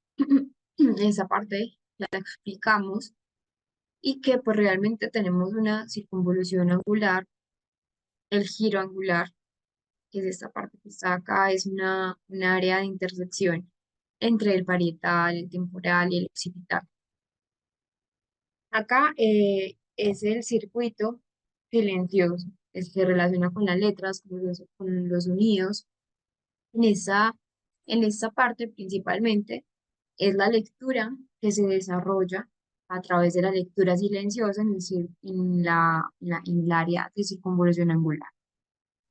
esa parte ya la explicamos y que pues realmente tenemos una circunvolución angular, el giro angular, que es esta parte que está acá, es un área de intersección entre el parietal, el temporal y el occipital. Acá es el circuito silencioso, es que se relaciona con las letras, con los sonidos. En esta parte principalmente es la lectura que se desarrolla a través de la lectura silenciosa en el área de circunvolución angular.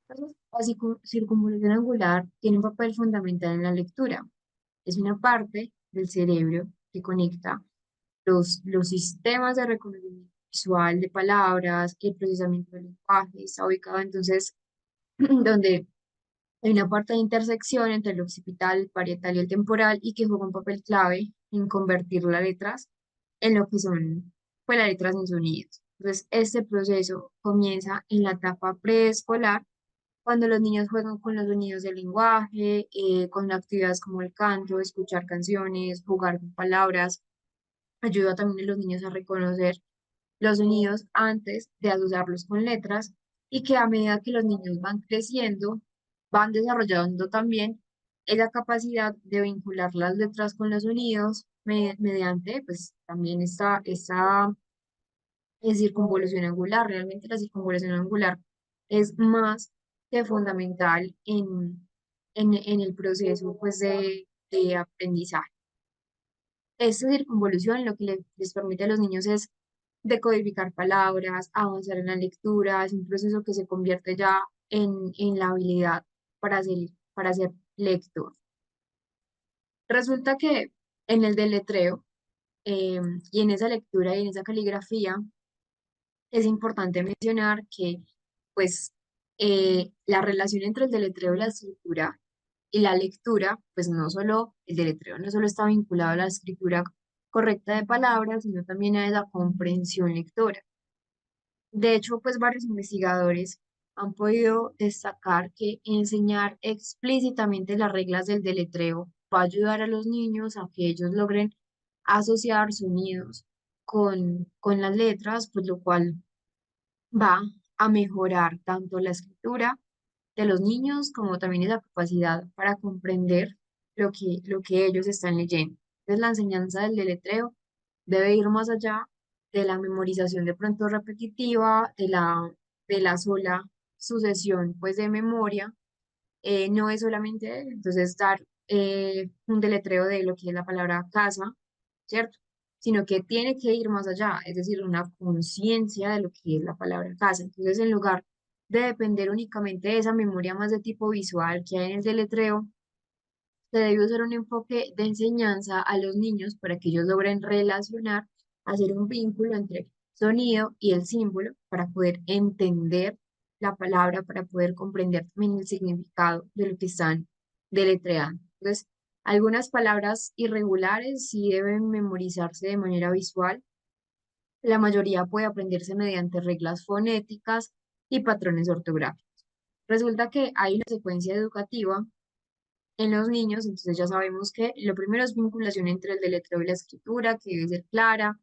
Entonces, la circunvolución angular tiene un papel fundamental en la lectura. Es una parte del cerebro que conecta los sistemas de reconocimiento visual de palabras, el procesamiento del lenguaje, está ubicado entonces donde Hay una parte de intersección entre el occipital, el parietal y el temporal y que juega un papel clave en convertir las letras en lo que son, pues, las letras en sonidos. Entonces, este proceso comienza en la etapa preescolar, cuando los niños juegan con los sonidos del lenguaje, con actividades como el canto, escuchar canciones, jugar con palabras. Ayuda también a los niños a reconocer los sonidos antes de asociarlos con letras y que a medida que los niños van creciendo, van desarrollando también esa capacidad de vincular las letras con los sonidos mediante, pues, también esta circunvolución angular. Realmente la circunvolución angular es más que fundamental en el proceso, pues, de aprendizaje. Esta circunvolución lo que les permite a los niños es decodificar palabras, avanzar en la lectura, es un proceso que se convierte ya en la habilidad para ser lector. Resulta que en el deletreo eh, y en esa lectura y en esa caligrafía es importante mencionar que pues la relación entre el deletreo y la escritura y la lectura, pues no solo el deletreo no solo está vinculado a la escritura correcta de palabras, sino también a la comprensión lectora. De hecho, pues varios investigadores han podido destacar que enseñar explícitamente las reglas del deletreo va a ayudar a los niños a que ellos logren asociar sonidos con las letras, pues lo cual va a mejorar tanto la escritura de los niños como también esa capacidad para comprender lo que ellos están leyendo. Entonces, la enseñanza del deletreo debe ir más allá de la memorización de pronto repetitiva, de la sola sucesión pues de memoria. No es solamente entonces dar un deletreo de lo que es la palabra casa, ¿cierto? Sino que tiene que ir más allá, es decir, una conciencia de lo que es la palabra casa. Entonces, en lugar de depender únicamente de esa memoria más de tipo visual que hay en el deletreo, se debe usar un enfoque de enseñanza a los niños para que ellos logren relacionar, hacer un vínculo entre sonido y el símbolo para poder entender la palabra, para poder comprender también el significado de lo que están deletreando. Entonces, algunas palabras irregulares sí deben memorizarse de manera visual. La mayoría puede aprenderse mediante reglas fonéticas y patrones ortográficos. Resulta que hay una secuencia educativa en los niños, entonces ya sabemos que lo primero es vinculación entre el deletreo y la escritura, que debe ser clara,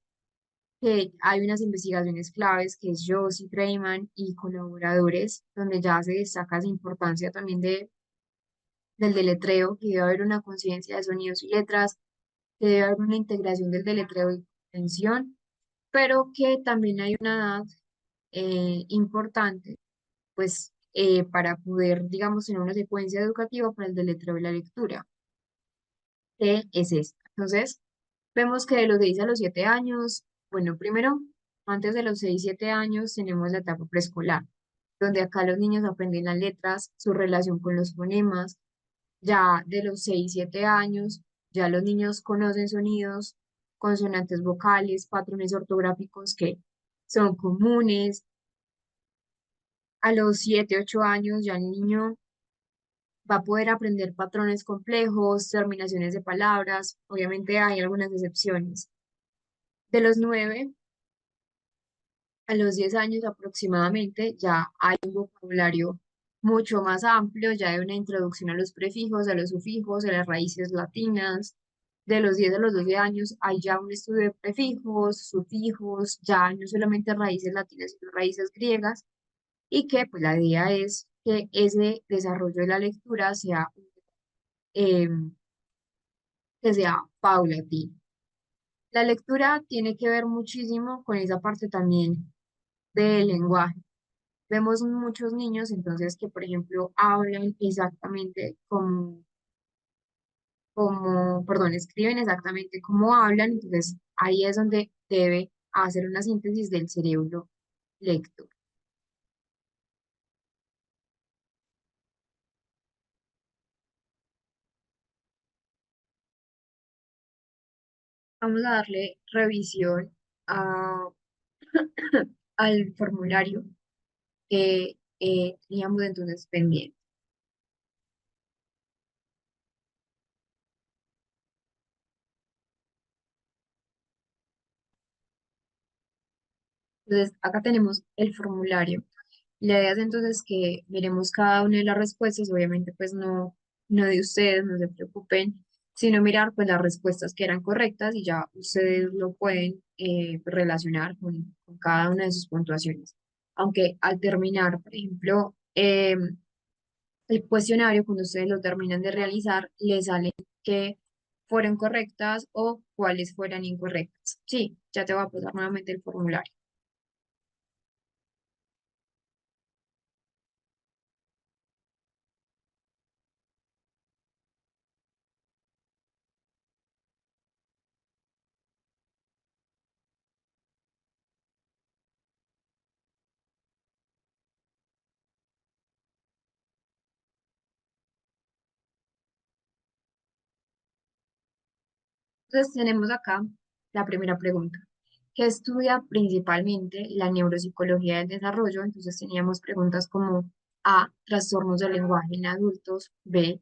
que hay unas investigaciones claves, que es Josie, Dreyman y colaboradores, donde ya se destaca esa importancia también del deletreo, que debe haber una conciencia de sonidos y letras, que debe haber una integración del deletreo y comprensión, pero que también hay una edad importante, pues, para poder, digamos, tener una secuencia educativa para el deletreo y la lectura, que es esta. Entonces, vemos que de los 6 a los 7 años, bueno, primero, antes de los 6 7 años tenemos la etapa preescolar, donde acá los niños aprenden las letras, su relación con los fonemas. Ya de los 6 7 años, ya los niños conocen sonidos, consonantes vocales, patrones ortográficos que son comunes. A los 7 8 años ya el niño va a poder aprender patrones complejos, terminaciones de palabras. Obviamente hay algunas excepciones. De los 9 a los 10 años aproximadamente ya hay un vocabulario mucho más amplio, ya hay una introducción a los prefijos, a los sufijos, a las raíces latinas. De los 10 a los 12 años hay ya un estudio de prefijos, sufijos, ya no solamente raíces latinas, sino raíces griegas, y que pues la idea es que ese desarrollo de la lectura eh, sea paulatino. La lectura tiene que ver muchísimo con esa parte también del lenguaje. Vemos muchos niños entonces que, por ejemplo, hablan exactamente perdón, escriben exactamente como hablan, entonces ahí es donde debe hacer una síntesis del cerebro lector. Vamos a darle revisión a- al formulario que teníamos entonces pendiente. Entonces, acá tenemos el formulario. La idea es entonces que miremos cada una de las respuestas, obviamente pues no de ustedes, no se preocupen, sino mirar pues las respuestas que eran correctas y ya ustedes lo pueden relacionar con cada una de sus puntuaciones. Aunque al terminar, por ejemplo, el cuestionario, cuando ustedes lo terminan de realizar, les sale que fueron correctas o cuáles fueran incorrectas. Sí, ya te voy a pasar nuevamente el formulario. Entonces tenemos acá la primera pregunta, que estudia principalmente la neuropsicología del desarrollo. Entonces teníamos preguntas como A, trastornos del lenguaje en adultos; B,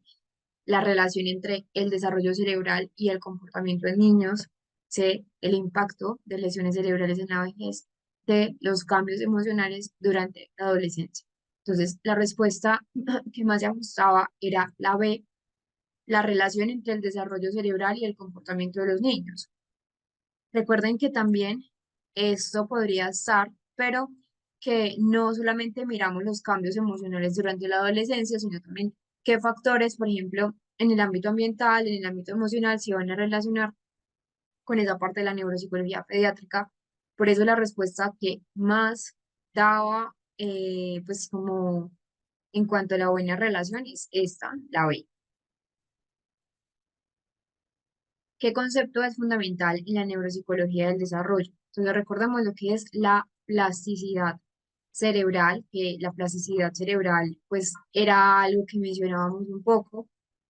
la relación entre el desarrollo cerebral y el comportamiento en niños; C, el impacto de lesiones cerebrales en la vejez; D, los cambios emocionales durante la adolescencia. Entonces la respuesta que más se ajustaba era la B, la relación entre el desarrollo cerebral y el comportamiento de los niños. Recuerden que también esto podría estar, pero que no solamente miramos los cambios emocionales durante la adolescencia, sino también qué factores, por ejemplo, en el ámbito ambiental, en el ámbito emocional, se van a relacionar con esa parte de la neuropsicología pediátrica. Por eso la respuesta que más daba, pues como en cuanto a la buena relación, es esta, la B. ¿Qué concepto es fundamental en la neuropsicología del desarrollo? Entonces recordamos lo que es la plasticidad cerebral, que la plasticidad cerebral pues era algo que mencionábamos un poco,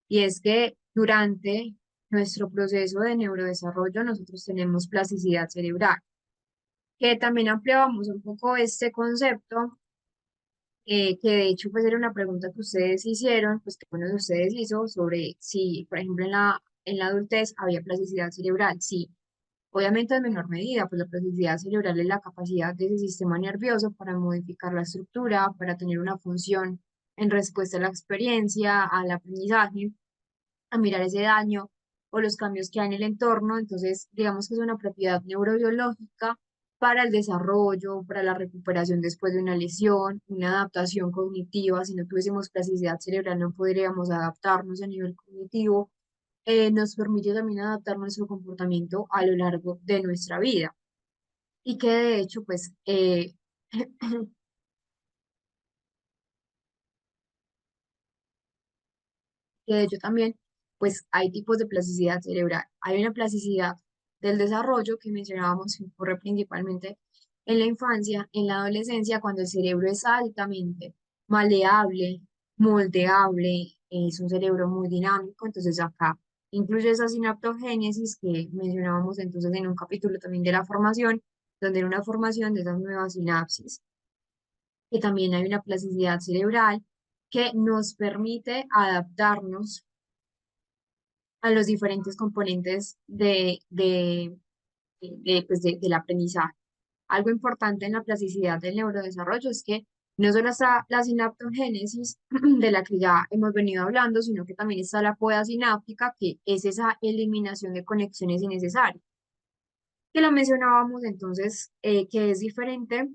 y es que durante nuestro proceso de neurodesarrollo nosotros tenemos plasticidad cerebral, que también ampliábamos un poco este concepto, que de hecho pues era una pregunta que ustedes hicieron, pues que uno de ustedes hizo sobre si, por ejemplo, en la adultez había plasticidad cerebral. Sí, obviamente en menor medida, pues la plasticidad cerebral es la capacidad de ese sistema nervioso para modificar la estructura, para tener una función en respuesta a la experiencia, al aprendizaje, a mirar ese daño o los cambios que hay en el entorno. Entonces, digamos que es una propiedad neurobiológica para el desarrollo, para la recuperación después de una lesión, una adaptación cognitiva. Si no tuviésemos plasticidad cerebral, no podríamos adaptarnos a nivel cognitivo. Nos permite también adaptar nuestro comportamiento a lo largo de nuestra vida. Y que de hecho, pues, que de hecho también, pues hay tipos de plasticidad cerebral. Hay una plasticidad del desarrollo que mencionábamos que ocurre principalmente en la infancia, en la adolescencia, cuando el cerebro es altamente maleable, moldeable, es un cerebro muy dinámico. Entonces acá incluye esa sinaptogénesis que mencionábamos entonces en un capítulo también de la formación, donde era una formación de esas nuevas sinapsis, que también hay una plasticidad cerebral que nos permite adaptarnos a los diferentes componentes pues, del aprendizaje. Algo importante en la plasticidad del neurodesarrollo es que no solo está la sinaptogénesis de la que ya hemos venido hablando, sino que también está la poda sináptica, que es esa eliminación de conexiones innecesarias, que lo mencionábamos entonces, que es diferente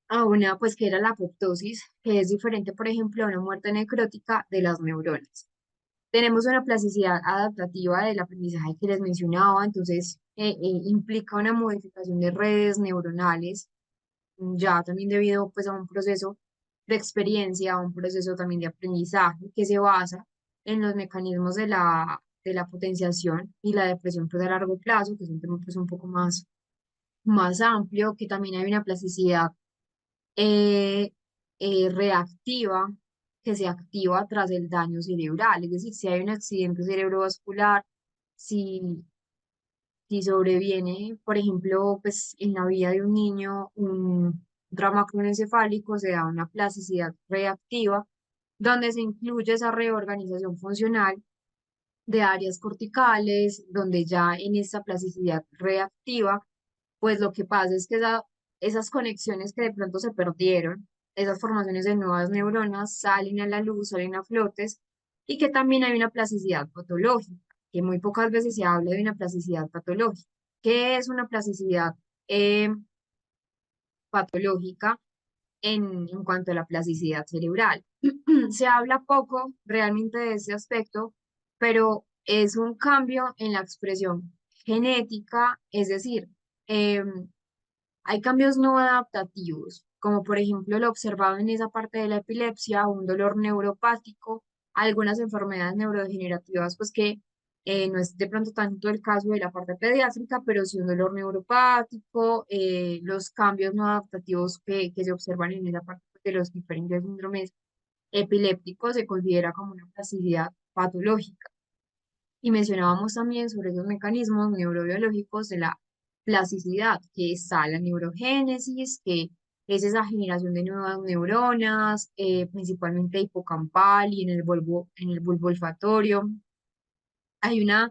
a una, pues que era la apoptosis, que es diferente, por ejemplo, a una muerte necrótica de las neuronas. Tenemos una plasticidad adaptativa del aprendizaje que les mencionaba. Entonces implica una modificación de redes neuronales, ya también debido pues a un proceso de experiencia, a un proceso también de aprendizaje que se basa en los mecanismos de la potenciación y la depresión pues a largo plazo, que es un tema pues un poco más amplio. Que también hay una plasticidad eh, reactiva, que se activa tras el daño cerebral. Es decir, si hay un accidente cerebrovascular, si, si sobreviene, por ejemplo, pues en la vida de un niño, un trauma cronioencefálico, se da una plasticidad reactiva, donde se incluye esa reorganización funcional de áreas corticales, donde ya en esta plasticidad reactiva, pues lo que pasa es que esa esas conexiones que de pronto se perdieron, esas formaciones de nuevas neuronas salen a la luz, salen a flotes, y que también hay una plasticidad patológica, que muy pocas veces se habla de una plasticidad patológica. ¿Qué es una plasticidad patológica en cuanto a la plasticidad cerebral? Se habla poco realmente de ese aspecto, pero es un cambio en la expresión genética, es decir, hay cambios no adaptativos, como por ejemplo lo observado en esa parte de la epilepsia, un dolor neuropático, algunas enfermedades neurodegenerativas, pues que no es de pronto tanto el caso de la parte pediátrica, pero sí un dolor neuropático, los cambios no adaptativos que se observan en esa parte de los diferentes síndromes epilépticos se considera como una plasticidad patológica. Y mencionábamos también sobre esos mecanismos neurobiológicos de la plasticidad, que está la neurogénesis, que es esa generación de nuevas neuronas, principalmente hipocampal y en el bulbo olfatorio. Hay una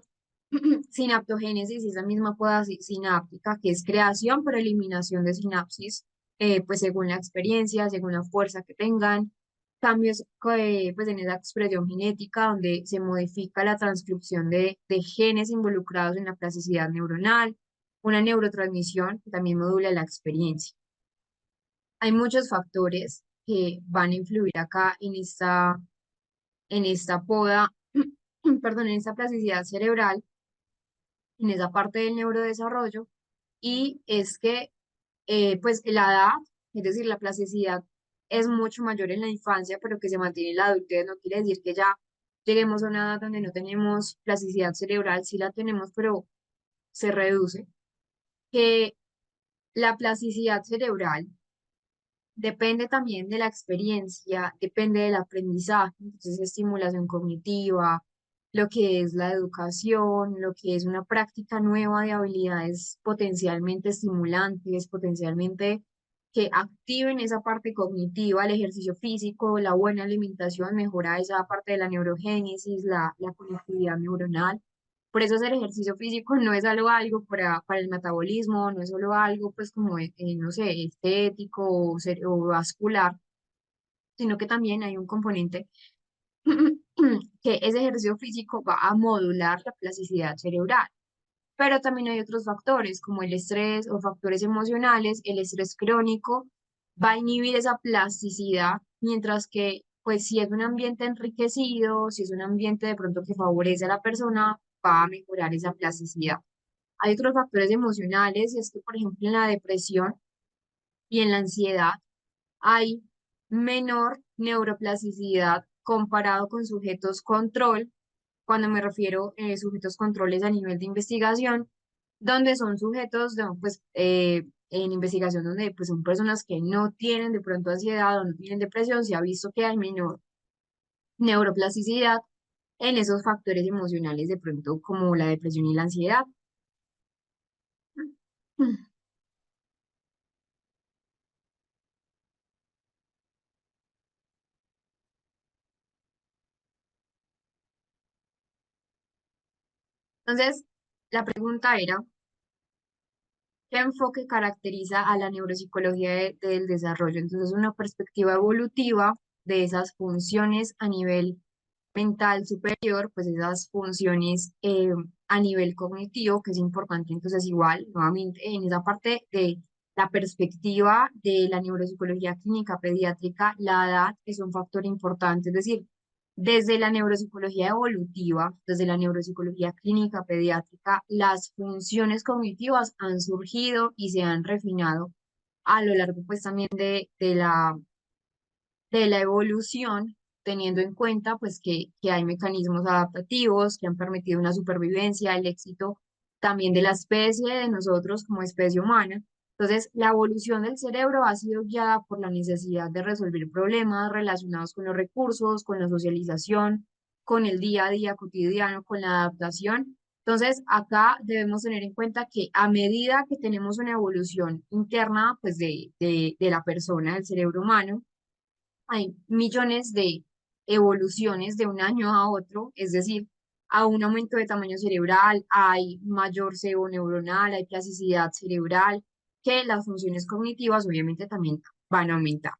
sinaptogénesis, esa misma poda sináptica, que es creación por eliminación de sinapsis, pues según la experiencia, según la fuerza que tengan, cambios pues en esa expresión genética donde se modifica la transcripción de genes involucrados en la plasticidad neuronal, una neurotransmisión que también modula la experiencia. Hay muchos factores que van a influir acá en esta poda, perdón, en esta plasticidad cerebral, en esa parte del neurodesarrollo, y es que pues la edad, es decir, la plasticidad es mucho mayor en la infancia, pero que se mantiene en la adultez, no quiere decir que ya lleguemos a una edad donde no tenemos plasticidad cerebral, sí la tenemos, pero se reduce. Que la plasticidad cerebral depende también de la experiencia, depende del aprendizaje, entonces estimulación cognitiva, lo que es la educación, lo que es una práctica nueva de habilidades potencialmente estimulantes, potencialmente que activen esa parte cognitiva, el ejercicio físico, la buena alimentación, mejora esa parte de la neurogénesis, la conectividad neuronal. Por eso hacer ejercicio físico no es algo para el metabolismo, no es solo algo pues como, no sé, estético o vascular, sino que también hay un componente que ese ejercicio físico va a modular la plasticidad cerebral. Pero también hay otros factores como el estrés o factores emocionales. El estrés crónico va a inhibir esa plasticidad, mientras que pues si es un ambiente enriquecido, si es un ambiente de pronto que favorece a la persona, va a mejorar esa plasticidad. Hay otros factores emocionales, y es que, por ejemplo, en la depresión y en la ansiedad hay menor neuroplasticidad comparado con sujetos control, cuando me refiero a sujetos controles a nivel de investigación, donde son sujetos pues, en investigación donde pues, son personas que no tienen de pronto ansiedad o no tienen depresión, se ha visto que hay menor neuroplasticidad en esos factores emocionales de pronto como la depresión y la ansiedad. Entonces, la pregunta era, ¿qué enfoque caracteriza a la neuropsicología del desarrollo? Entonces, una perspectiva evolutiva de esas funciones a nivel mental superior, pues esas funciones a nivel cognitivo, que es importante. Entonces, igual, nuevamente, en esa parte de la perspectiva de la neuropsicología clínica pediátrica, la edad es un factor importante, es decir, desde la neuropsicología evolutiva, desde la neuropsicología clínica pediátrica, las funciones cognitivas han surgido y se han refinado a lo largo pues también de la evolución, teniendo en cuenta pues que hay mecanismos adaptativos que han permitido una supervivencia, el éxito también de la especie, de nosotros como especie humana. Entonces, la evolución del cerebro ha sido guiada por la necesidad de resolver problemas relacionados con los recursos, con la socialización, con el día a día cotidiano, con la adaptación. Entonces, acá debemos tener en cuenta que a medida que tenemos una evolución interna, pues de la persona, del cerebro humano, hay millones de evoluciones de un año a otro, es decir, a un aumento de tamaño cerebral, hay mayor sebo neuronal, hay plasticidad cerebral, que las funciones cognitivas obviamente también van a aumentar.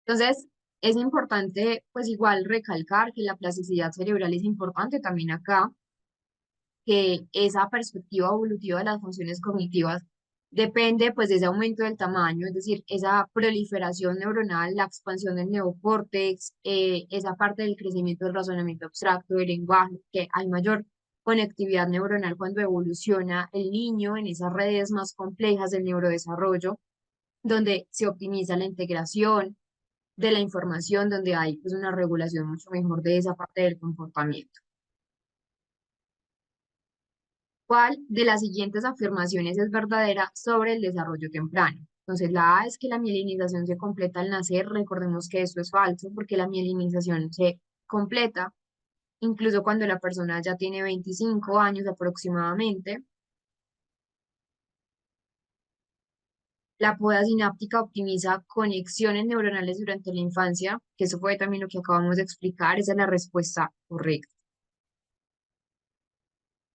Entonces, es importante, pues igual recalcar que la plasticidad cerebral es importante también acá, que esa perspectiva evolutiva de las funciones cognitivas depende pues de ese aumento del tamaño, es decir, esa proliferación neuronal, la expansión del neocórtex, esa parte del crecimiento del razonamiento abstracto, del lenguaje, que hay mayor conectividad neuronal cuando evoluciona el niño en esas redes más complejas del neurodesarrollo, donde se optimiza la integración de la información, donde hay pues una regulación mucho mejor de esa parte del comportamiento. ¿Cuál de las siguientes afirmaciones es verdadera sobre el desarrollo temprano? Entonces, la A es que la mielinización se completa al nacer. Recordemos que esto es falso porque la mielinización se completa incluso cuando la persona ya tiene 25 años aproximadamente. La poda sináptica optimiza conexiones neuronales durante la infancia, que eso fue también lo que acabamos de explicar. Esa es la respuesta correcta.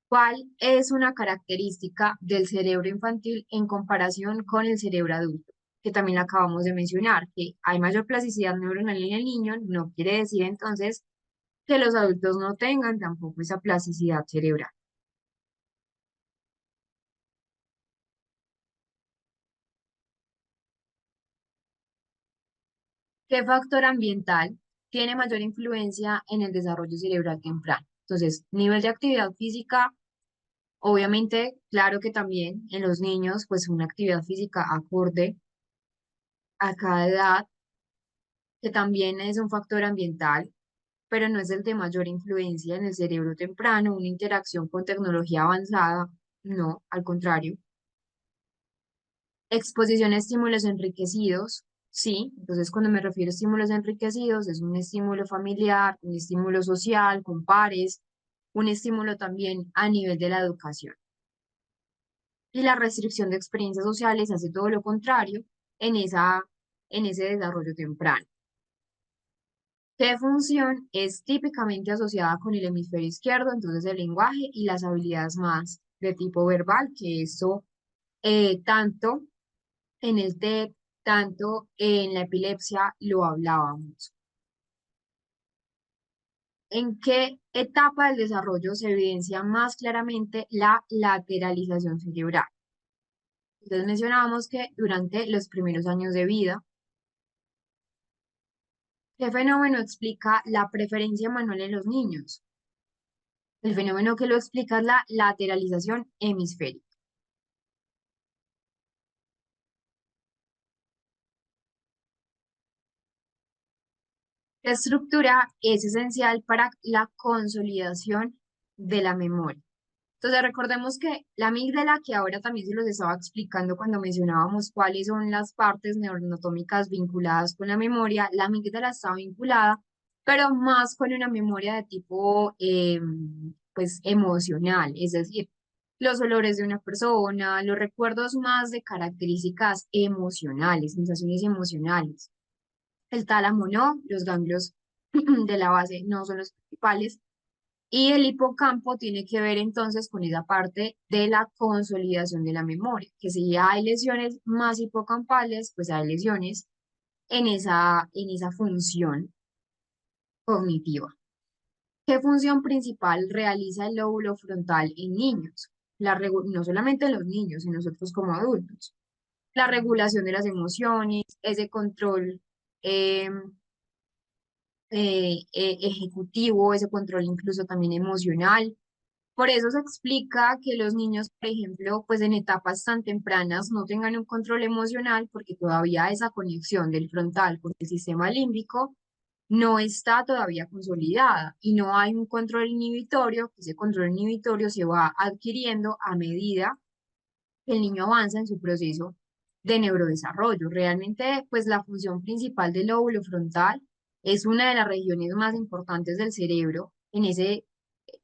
¿Cuál es una característica del cerebro infantil en comparación con el cerebro adulto? Que también acabamos de mencionar, que hay mayor plasticidad neuronal en el niño, no quiere decir entonces que los adultos no tengan tampoco esa plasticidad cerebral. ¿Qué factor ambiental tiene mayor influencia en el desarrollo cerebral temprano? Entonces, nivel de actividad física, obviamente, claro que también en los niños, pues una actividad física acorde a cada edad, que también es un factor ambiental, pero no es el de mayor influencia en el cerebro temprano, una interacción con tecnología avanzada, no, al contrario. Exposición a estímulos enriquecidos, sí, entonces cuando me refiero a estímulos enriquecidos, es un estímulo familiar, un estímulo social, con pares, un estímulo también a nivel de la educación. Y la restricción de experiencias sociales hace todo lo contrario en en ese desarrollo temprano. ¿Qué función es típicamente asociada con el hemisferio izquierdo? Entonces el lenguaje y las habilidades más de tipo verbal, que eso tanto en el TED, tanto en la epilepsia lo hablábamos. ¿En qué etapa del desarrollo se evidencia más claramente la lateralización cerebral? Entonces mencionábamos que durante los primeros años de vida. ¿Qué fenómeno explica la preferencia manual en los niños? El fenómeno que lo explica es la lateralización hemisférica. La estructura es esencial para la consolidación de la memoria. Entonces, recordemos que la amígdala, que ahora también se los estaba explicando cuando mencionábamos cuáles son las partes neuroanatómicas vinculadas con la memoria, la amígdala está vinculada, pero más con una memoria de tipo, pues, emocional, es decir, los olores de una persona, los recuerdos más de características emocionales, sensaciones emocionales. El tálamo no, los ganglios de la base no son los principales. Y el hipocampo tiene que ver entonces con esa parte de la consolidación de la memoria, que si ya hay lesiones más hipocampales, pues hay lesiones en esa función cognitiva. ¿Qué función principal realiza el lóbulo frontal en niños? No solamente en los niños, en nosotros como adultos. La regulación de las emociones, ese control eh, ejecutivo, ese control incluso también emocional. Por eso se explica que los niños, por ejemplo, pues en etapas tan tempranas no tengan un control emocional porque todavía esa conexión del frontal con el sistema límbico no está todavía consolidada y no hay un control inhibitorio, que ese control inhibitorio se va adquiriendo a medida que el niño avanza en su proceso de neurodesarrollo. Realmente, pues la función principal del lóbulo frontal es una de las regiones más importantes del cerebro en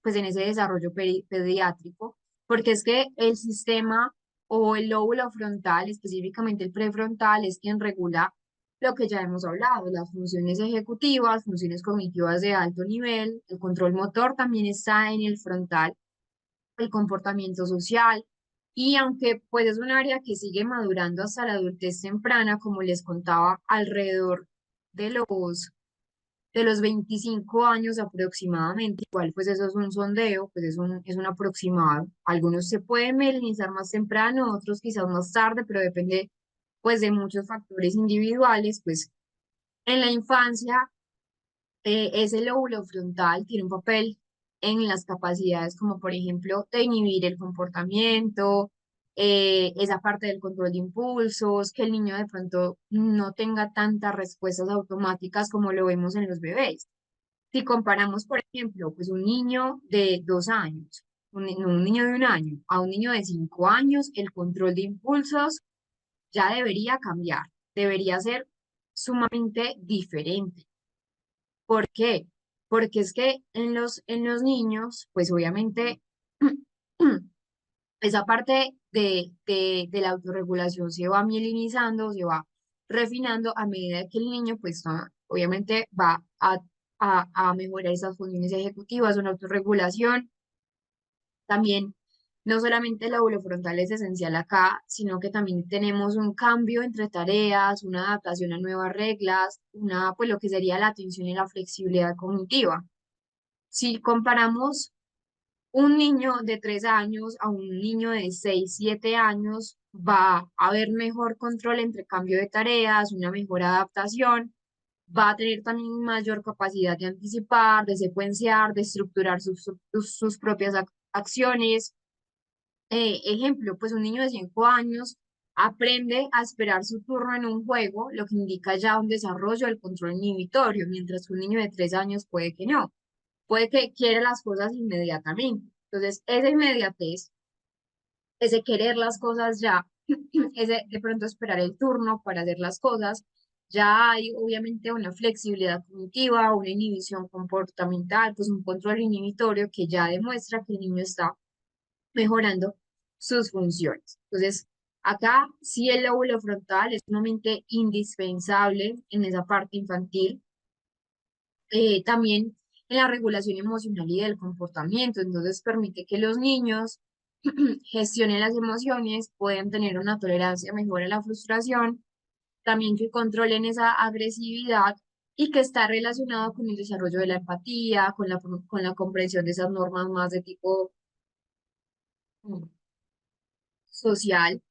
pues en ese desarrollo pediátrico, porque es que el sistema o el lóbulo frontal, específicamente el prefrontal, es quien regula lo que ya hemos hablado, las funciones ejecutivas, funciones cognitivas de alto nivel, el control motor también está en el frontal, el comportamiento social. Y aunque pues es un área que sigue madurando hasta la adultez temprana, como les contaba, alrededor de los 25 años aproximadamente, igual pues eso es un sondeo, pues es un aproximado. Algunos se pueden melinizar más temprano, otros quizás más tarde, pero depende pues de muchos factores individuales, pues en la infancia ese lóbulo frontal tiene un papel en las capacidades como por ejemplo de inhibir el comportamiento, esa parte del control de impulsos, que el niño de pronto no tenga tantas respuestas automáticas como lo vemos en los bebés. Si comparamos, por ejemplo, pues un niño de 2 años, no, un niño de 1 año, a un niño de 5 años, el control de impulsos ya debería cambiar, debería ser sumamente diferente. ¿Por qué? Porque es que en los niños, pues obviamente esa parte de la autorregulación se va mielinizando, se va refinando a medida que el niño, pues obviamente va a mejorar esas funciones ejecutivas, una autorregulación. También, no solamente el lóbulo frontal es esencial acá, sino que también tenemos un cambio entre tareas, una adaptación a nuevas reglas, pues lo que sería la atención y la flexibilidad cognitiva. Si comparamos un niño de 3 años a un niño de 6 7 años, va a haber mejor control entre cambio de tareas, una mejor adaptación, va a tener también mayor capacidad de anticipar, de secuenciar, de estructurar sus propias acciones. Ejemplo, pues un niño de 5 años aprende a esperar su turno en un juego, lo que indica ya un desarrollo del control inhibitorio, mientras que un niño de 3 años puede que no, puede que quiera las cosas inmediatamente. Entonces, esa inmediatez, ese querer las cosas ya, ese de pronto esperar el turno para hacer las cosas, ya hay obviamente una flexibilidad cognitiva, una inhibición comportamental, pues un control inhibitorio que ya demuestra que el niño está mejorando sus funciones. Entonces, acá sí el lóbulo frontal es sumamente indispensable en esa parte infantil, también en la regulación emocional y del comportamiento. Entonces, permite que los niños gestionen las emociones, puedan tener una tolerancia mejor a la frustración, también que controlen esa agresividad y que está relacionado con el desarrollo de la empatía, con la comprensión de esas normas más de tipo mm, social,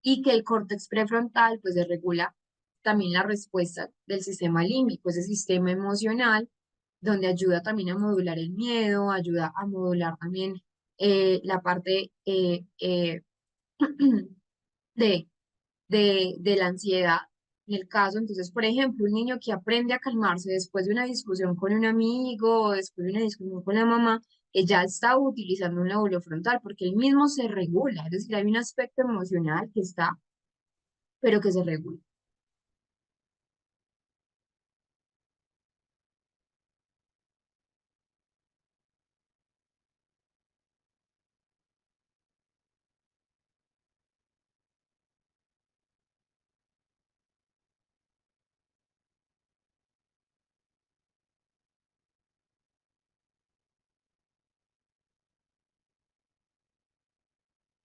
y que el córtex prefrontal pues se regula también la respuesta del sistema límbico, ese sistema emocional, donde ayuda también a modular el miedo, ayuda a modular también la parte de, de la ansiedad. En el caso, entonces, por ejemplo, un niño que aprende a calmarse después de una discusión con un amigo o después de una discusión con la mamá, ya está utilizando un lóbulo frontal porque él mismo se regula, es decir, hay un aspecto emocional que está, pero que se regula.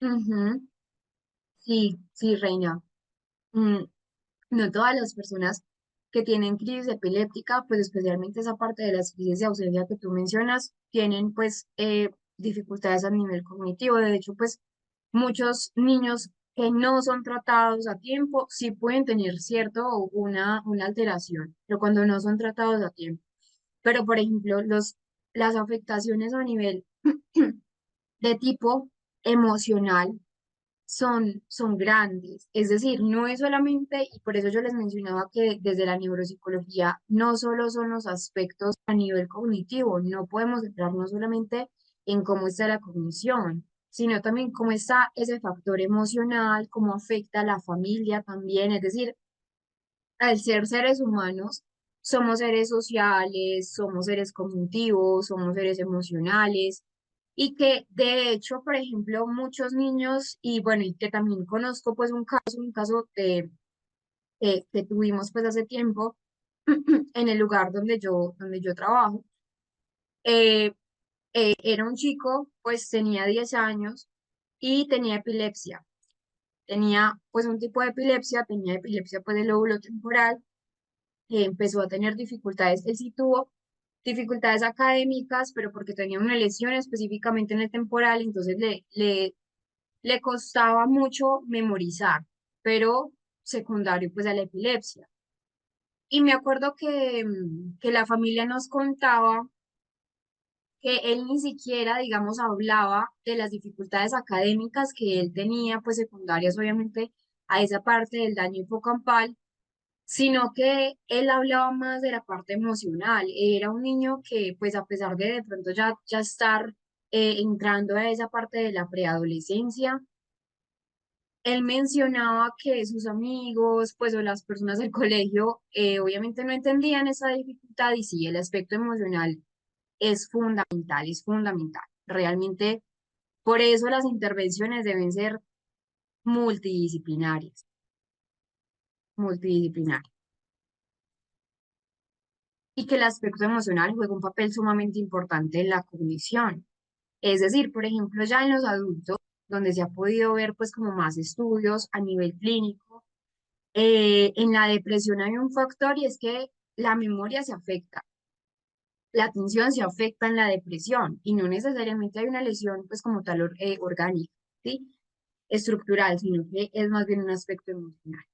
Ujú. Sí, sí, Reina. Mm, no todas las personas que tienen crisis epiléptica, pues especialmente esa parte de las crisis de ausencia que tú mencionas, tienen pues dificultades a nivel cognitivo. De hecho, pues muchos niños que no son tratados a tiempo sí pueden tener cierto o una alteración, pero cuando no son tratados a tiempo. Pero, por ejemplo, las afectaciones a nivel de tipo emocional son grandes. Es decir, no es solamente, y por eso yo les mencionaba que desde la neuropsicología no solo son los aspectos a nivel cognitivo, no podemos centrarnos solamente en cómo está la cognición, sino también cómo está ese factor emocional, cómo afecta a la familia también. Es decir, al ser seres humanos, somos seres sociales, somos seres cognitivos, somos seres emocionales y que de hecho, por ejemplo, muchos niños y bueno, y que también conozco pues un caso que tuvimos pues hace tiempo en el lugar donde yo trabajo. Eh, Era un chico, pues tenía 10 años y tenía epilepsia. Tenía pues un tipo de epilepsia, tenía epilepsia pues del lóbulo temporal, empezó a tener dificultades, él sí tuvo dificultades académicas, pero porque tenía una lesión específicamente en el temporal, entonces le costaba mucho memorizar, pero secundario pues a la epilepsia. Y me acuerdo que la familia nos contaba que él ni siquiera, digamos, hablaba de las dificultades académicas que él tenía, pues secundarias obviamente a esa parte del daño hipocampal, sino que él hablaba más de la parte emocional. Era un niño que, pues a pesar de pronto ya estar entrando a esa parte de la preadolescencia, él mencionaba que sus amigos, pues o las personas del colegio, obviamente no entendían esa dificultad y sí, el aspecto emocional es fundamental. Realmente, por eso las intervenciones deben ser multidisciplinarias, multidisciplinarias. Y que el aspecto emocional juega un papel sumamente importante en la cognición. Es decir, por ejemplo, ya en los adultos, donde se ha podido ver pues como más estudios a nivel clínico, en la depresión hay un factor y es que la memoria se afecta, la atención se afecta en la depresión y no necesariamente hay una lesión pues como tal orgánica, ¿sí? Estructural, sino que es más bien un aspecto emocional.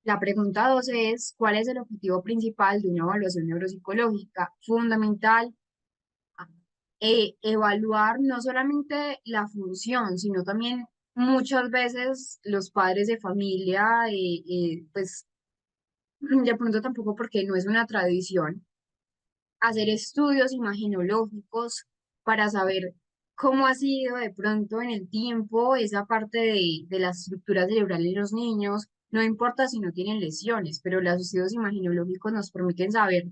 La pregunta 12 es, ¿cuál es el objetivo principal de una evaluación neuropsicológica? Fundamental, evaluar no solamente la función, sino también muchas veces los padres de familia, pues de pronto tampoco porque no es una tradición, hacer estudios imagenológicos para saber cómo ha sido de pronto en el tiempo esa parte de la estructura cerebral en los niños, no importa si no tienen lesiones, pero los estudios imagenológicos nos permiten saber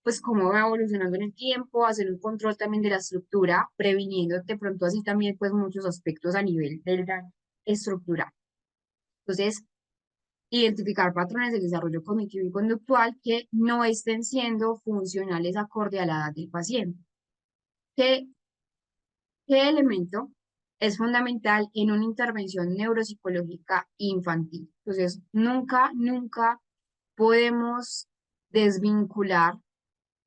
pues cómo va evolucionando en el tiempo, hacer un control también de la estructura, previniendo de pronto así también pues muchos aspectos a nivel de la estructura. Entonces, identificar patrones de desarrollo cognitivo y conductual que no estén siendo funcionales acorde a la edad del paciente. ¿Qué, qué elemento es fundamental en una intervención neuropsicológica infantil? Entonces, nunca podemos desvincular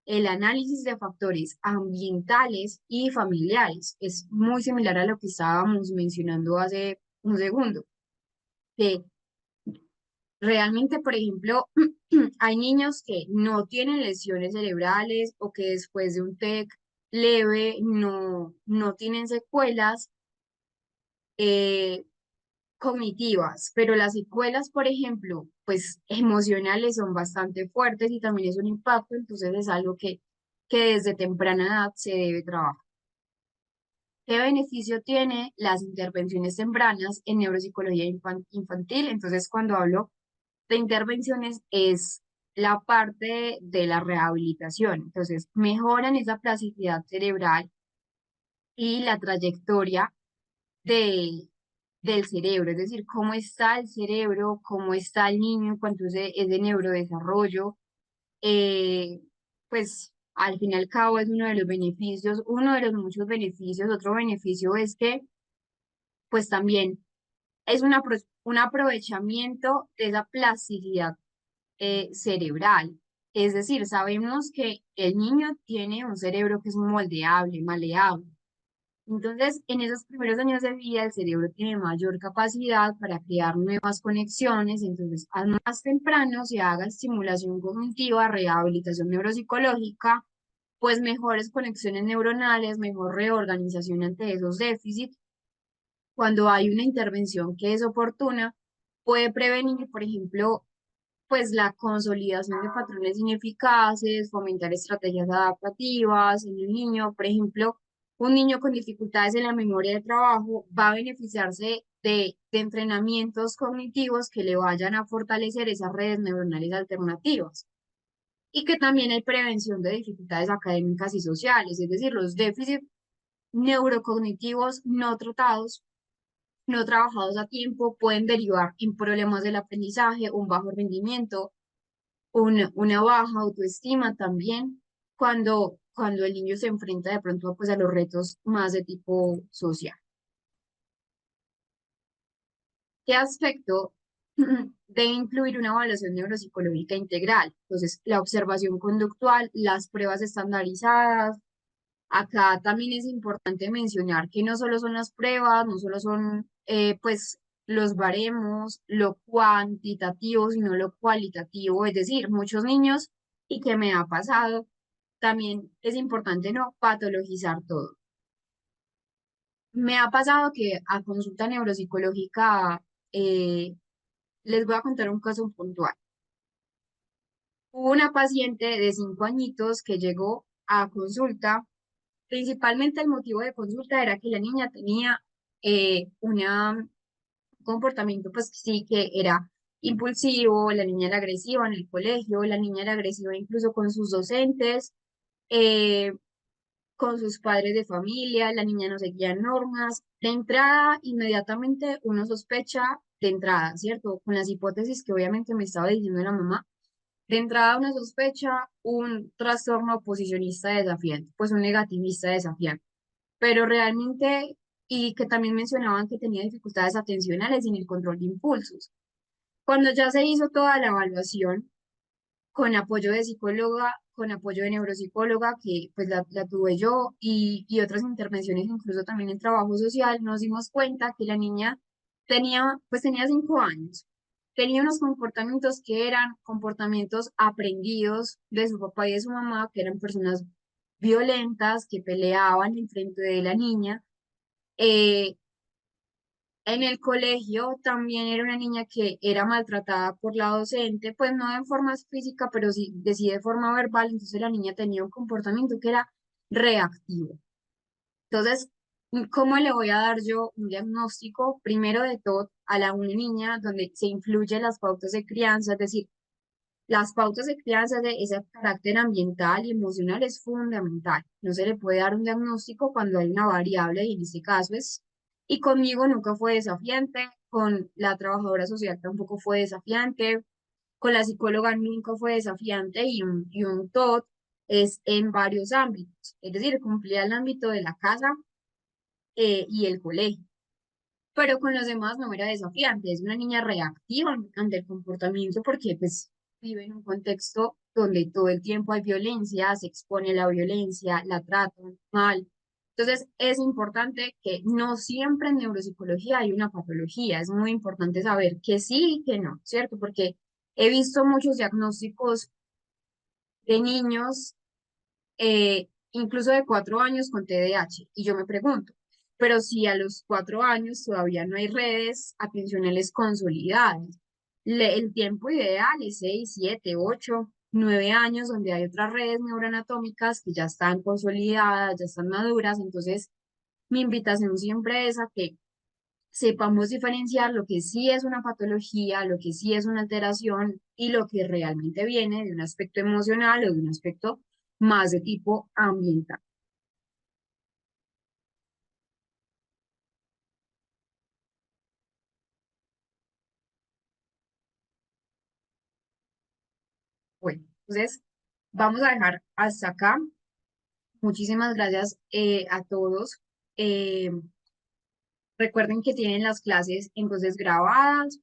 el análisis de factores ambientales y familiares. Es muy similar a lo que estábamos mencionando hace un segundo, que realmente, por ejemplo, hay niños que no tienen lesiones cerebrales o que después de un TEC leve no tienen secuelas eh, cognitivas, pero las secuelas, por ejemplo, pues emocionales son bastante fuertes y también es un impacto, entonces es algo que desde temprana edad se debe trabajar. ¿Qué beneficio tiene las intervenciones tempranas en neuropsicología infantil? Entonces, cuando hablo de intervenciones es la parte de la rehabilitación. Entonces, mejoran esa plasticidad cerebral y la trayectoria de, del cerebro, es decir, cómo está el cerebro, cómo está el niño en cuanto es de neurodesarrollo. eh, pues al fin y al cabo es uno de los beneficios, uno de los muchos beneficios. Otro beneficio es que pues también es un aprovechamiento de esa plasticidad cerebral. Es decir, sabemos que el niño tiene un cerebro que es moldeable, maleable. Entonces, en esos primeros años de vida, el cerebro tiene mayor capacidad para crear nuevas conexiones. Entonces, al más temprano se haga estimulación cognitiva, rehabilitación neuropsicológica, pues mejores conexiones neuronales, mejor reorganización ante esos déficits. Cuando hay una intervención que es oportuna, puede prevenir, por ejemplo, pues la consolidación de patrones ineficaces, fomentar estrategias adaptativas en el niño. Por ejemplo, un niño con dificultades en la memoria de trabajo va a beneficiarse de entrenamientos cognitivos que le vayan a fortalecer esas redes neuronales alternativas. Y que también hay prevención de dificultades académicas y sociales, es decir, los déficits neurocognitivos no tratados no trabajados a tiempo pueden derivar en problemas del aprendizaje, un bajo rendimiento, una baja autoestima también, cuando el niño se enfrenta de pronto pues, a los retos más de tipo social. ¿Qué aspecto debe incluir una evaluación neuropsicológica integral? Entonces, la observación conductual, las pruebas estandarizadas. Acá también es importante mencionar que no solo son las pruebas, no solo son pues los baremos, lo cuantitativo, sino lo cualitativo, es decir, muchos niños y que me ha pasado, también es importante no patologizar todo. Me ha pasado que a consulta neuropsicológica eh, les voy a contar un caso puntual. Hubo una paciente de 5 añitos que llegó a consulta. Principalmente el motivo de consulta era que la niña tenía un comportamiento, pues sí, que era impulsivo, la niña era agresiva en el colegio, la niña era agresiva incluso con sus docentes, eh, con sus padres de familia, la niña no seguía normas. De entrada, inmediatamente uno sospecha de entrada, ¿cierto? Con las hipótesis que obviamente me estaba diciendo la mamá. De entrada, una sospecha, un trastorno oposicionista desafiante, pues un negativista desafiante, pero realmente, y que también mencionaban que tenía dificultades atencionales y en el control de impulsos. Cuando ya se hizo toda la evaluación, con apoyo de psicóloga, con apoyo de neuropsicóloga, que pues la tuve yo, y otras intervenciones, incluso también en trabajo social, nos dimos cuenta que la niña tenía 5 años. Tenía unos comportamientos que eran comportamientos aprendidos de su papá y de su mamá, que eran personas violentas, que peleaban en frente de la niña. Eh, en el colegio también era una niña que era maltratada por la docente, pues no en forma física, pero sí de forma verbal, entonces la niña tenía un comportamiento que era reactivo. Entonces, ¿cómo le voy a dar yo un diagnóstico, primero de todo, a una niña donde se influyen las pautas de crianza? Es decir, las pautas de crianza de ese carácter ambiental y emocional es fundamental. No se le puede dar un diagnóstico cuando hay una variable, y en este caso es, y conmigo nunca fue desafiante, con la trabajadora social tampoco fue desafiante, con la psicóloga nunca fue desafiante, y un TOT es en varios ámbitos, es decir, cumplía el ámbito de la casa y el colegio. Pero con los demás no era desafiante, es una niña reactiva ante el comportamiento porque pues vive en un contexto donde todo el tiempo hay violencia, se expone a la violencia, la tratan mal. Entonces es importante que no siempre en neuropsicología hay una patología, es muy importante saber que sí y que no, ¿cierto? Porque he visto muchos diagnósticos de niños incluso de 4 años con TDAH. Y yo me pregunto, pero si a los 4 años todavía no hay redes atencionales consolidadas, el tiempo ideal es 6, 7, 8, 9 años, donde hay otras redes neuroanatómicas que ya están consolidadas, ya están maduras. Entonces, mi invitación siempre es a que sepamos diferenciar lo que sí es una patología, lo que sí es una alteración y lo que realmente viene de un aspecto emocional o de un aspecto más de tipo ambiental. Bueno, entonces vamos a dejar hasta acá. Muchísimas gracias a todos. Eh, Recuerden que tienen las clases entonces grabadas.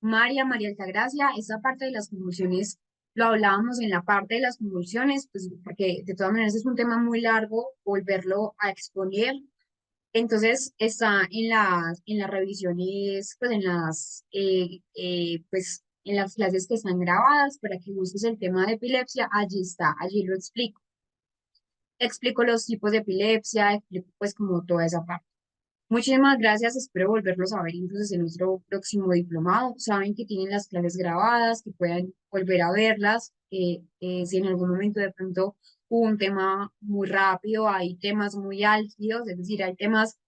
María Altagracia, esta parte de las convulsiones lo hablábamos en la parte de las convulsiones, pues porque de todas maneras es un tema muy largo volverlo a exponer. Entonces está en las revisiones, pues en las clases que están grabadas para que busques el tema de epilepsia, allí está, allí lo explico. Explico los tipos de epilepsia, explico pues como toda esa parte. Muchísimas gracias, espero volverlos a ver entonces en nuestro próximo diplomado. Saben que tienen las clases grabadas, que pueden volver a verlas. Si en algún momento de pronto hubo un tema muy rápido, hay temas muy álgidos, es decir, hay temas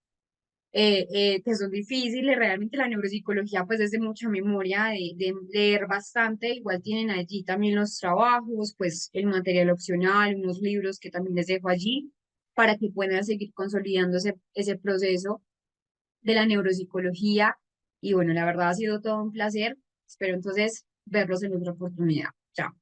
que son difíciles. Realmente la neuropsicología pues es de mucha memoria, de leer bastante. Igual tienen allí también los trabajos, pues el material opcional, unos libros que también les dejo allí para que puedan seguir consolidando ese proceso. de la neuropsicología. Y bueno, la verdad ha sido todo un placer. Espero entonces verlos en otra oportunidad. Chao.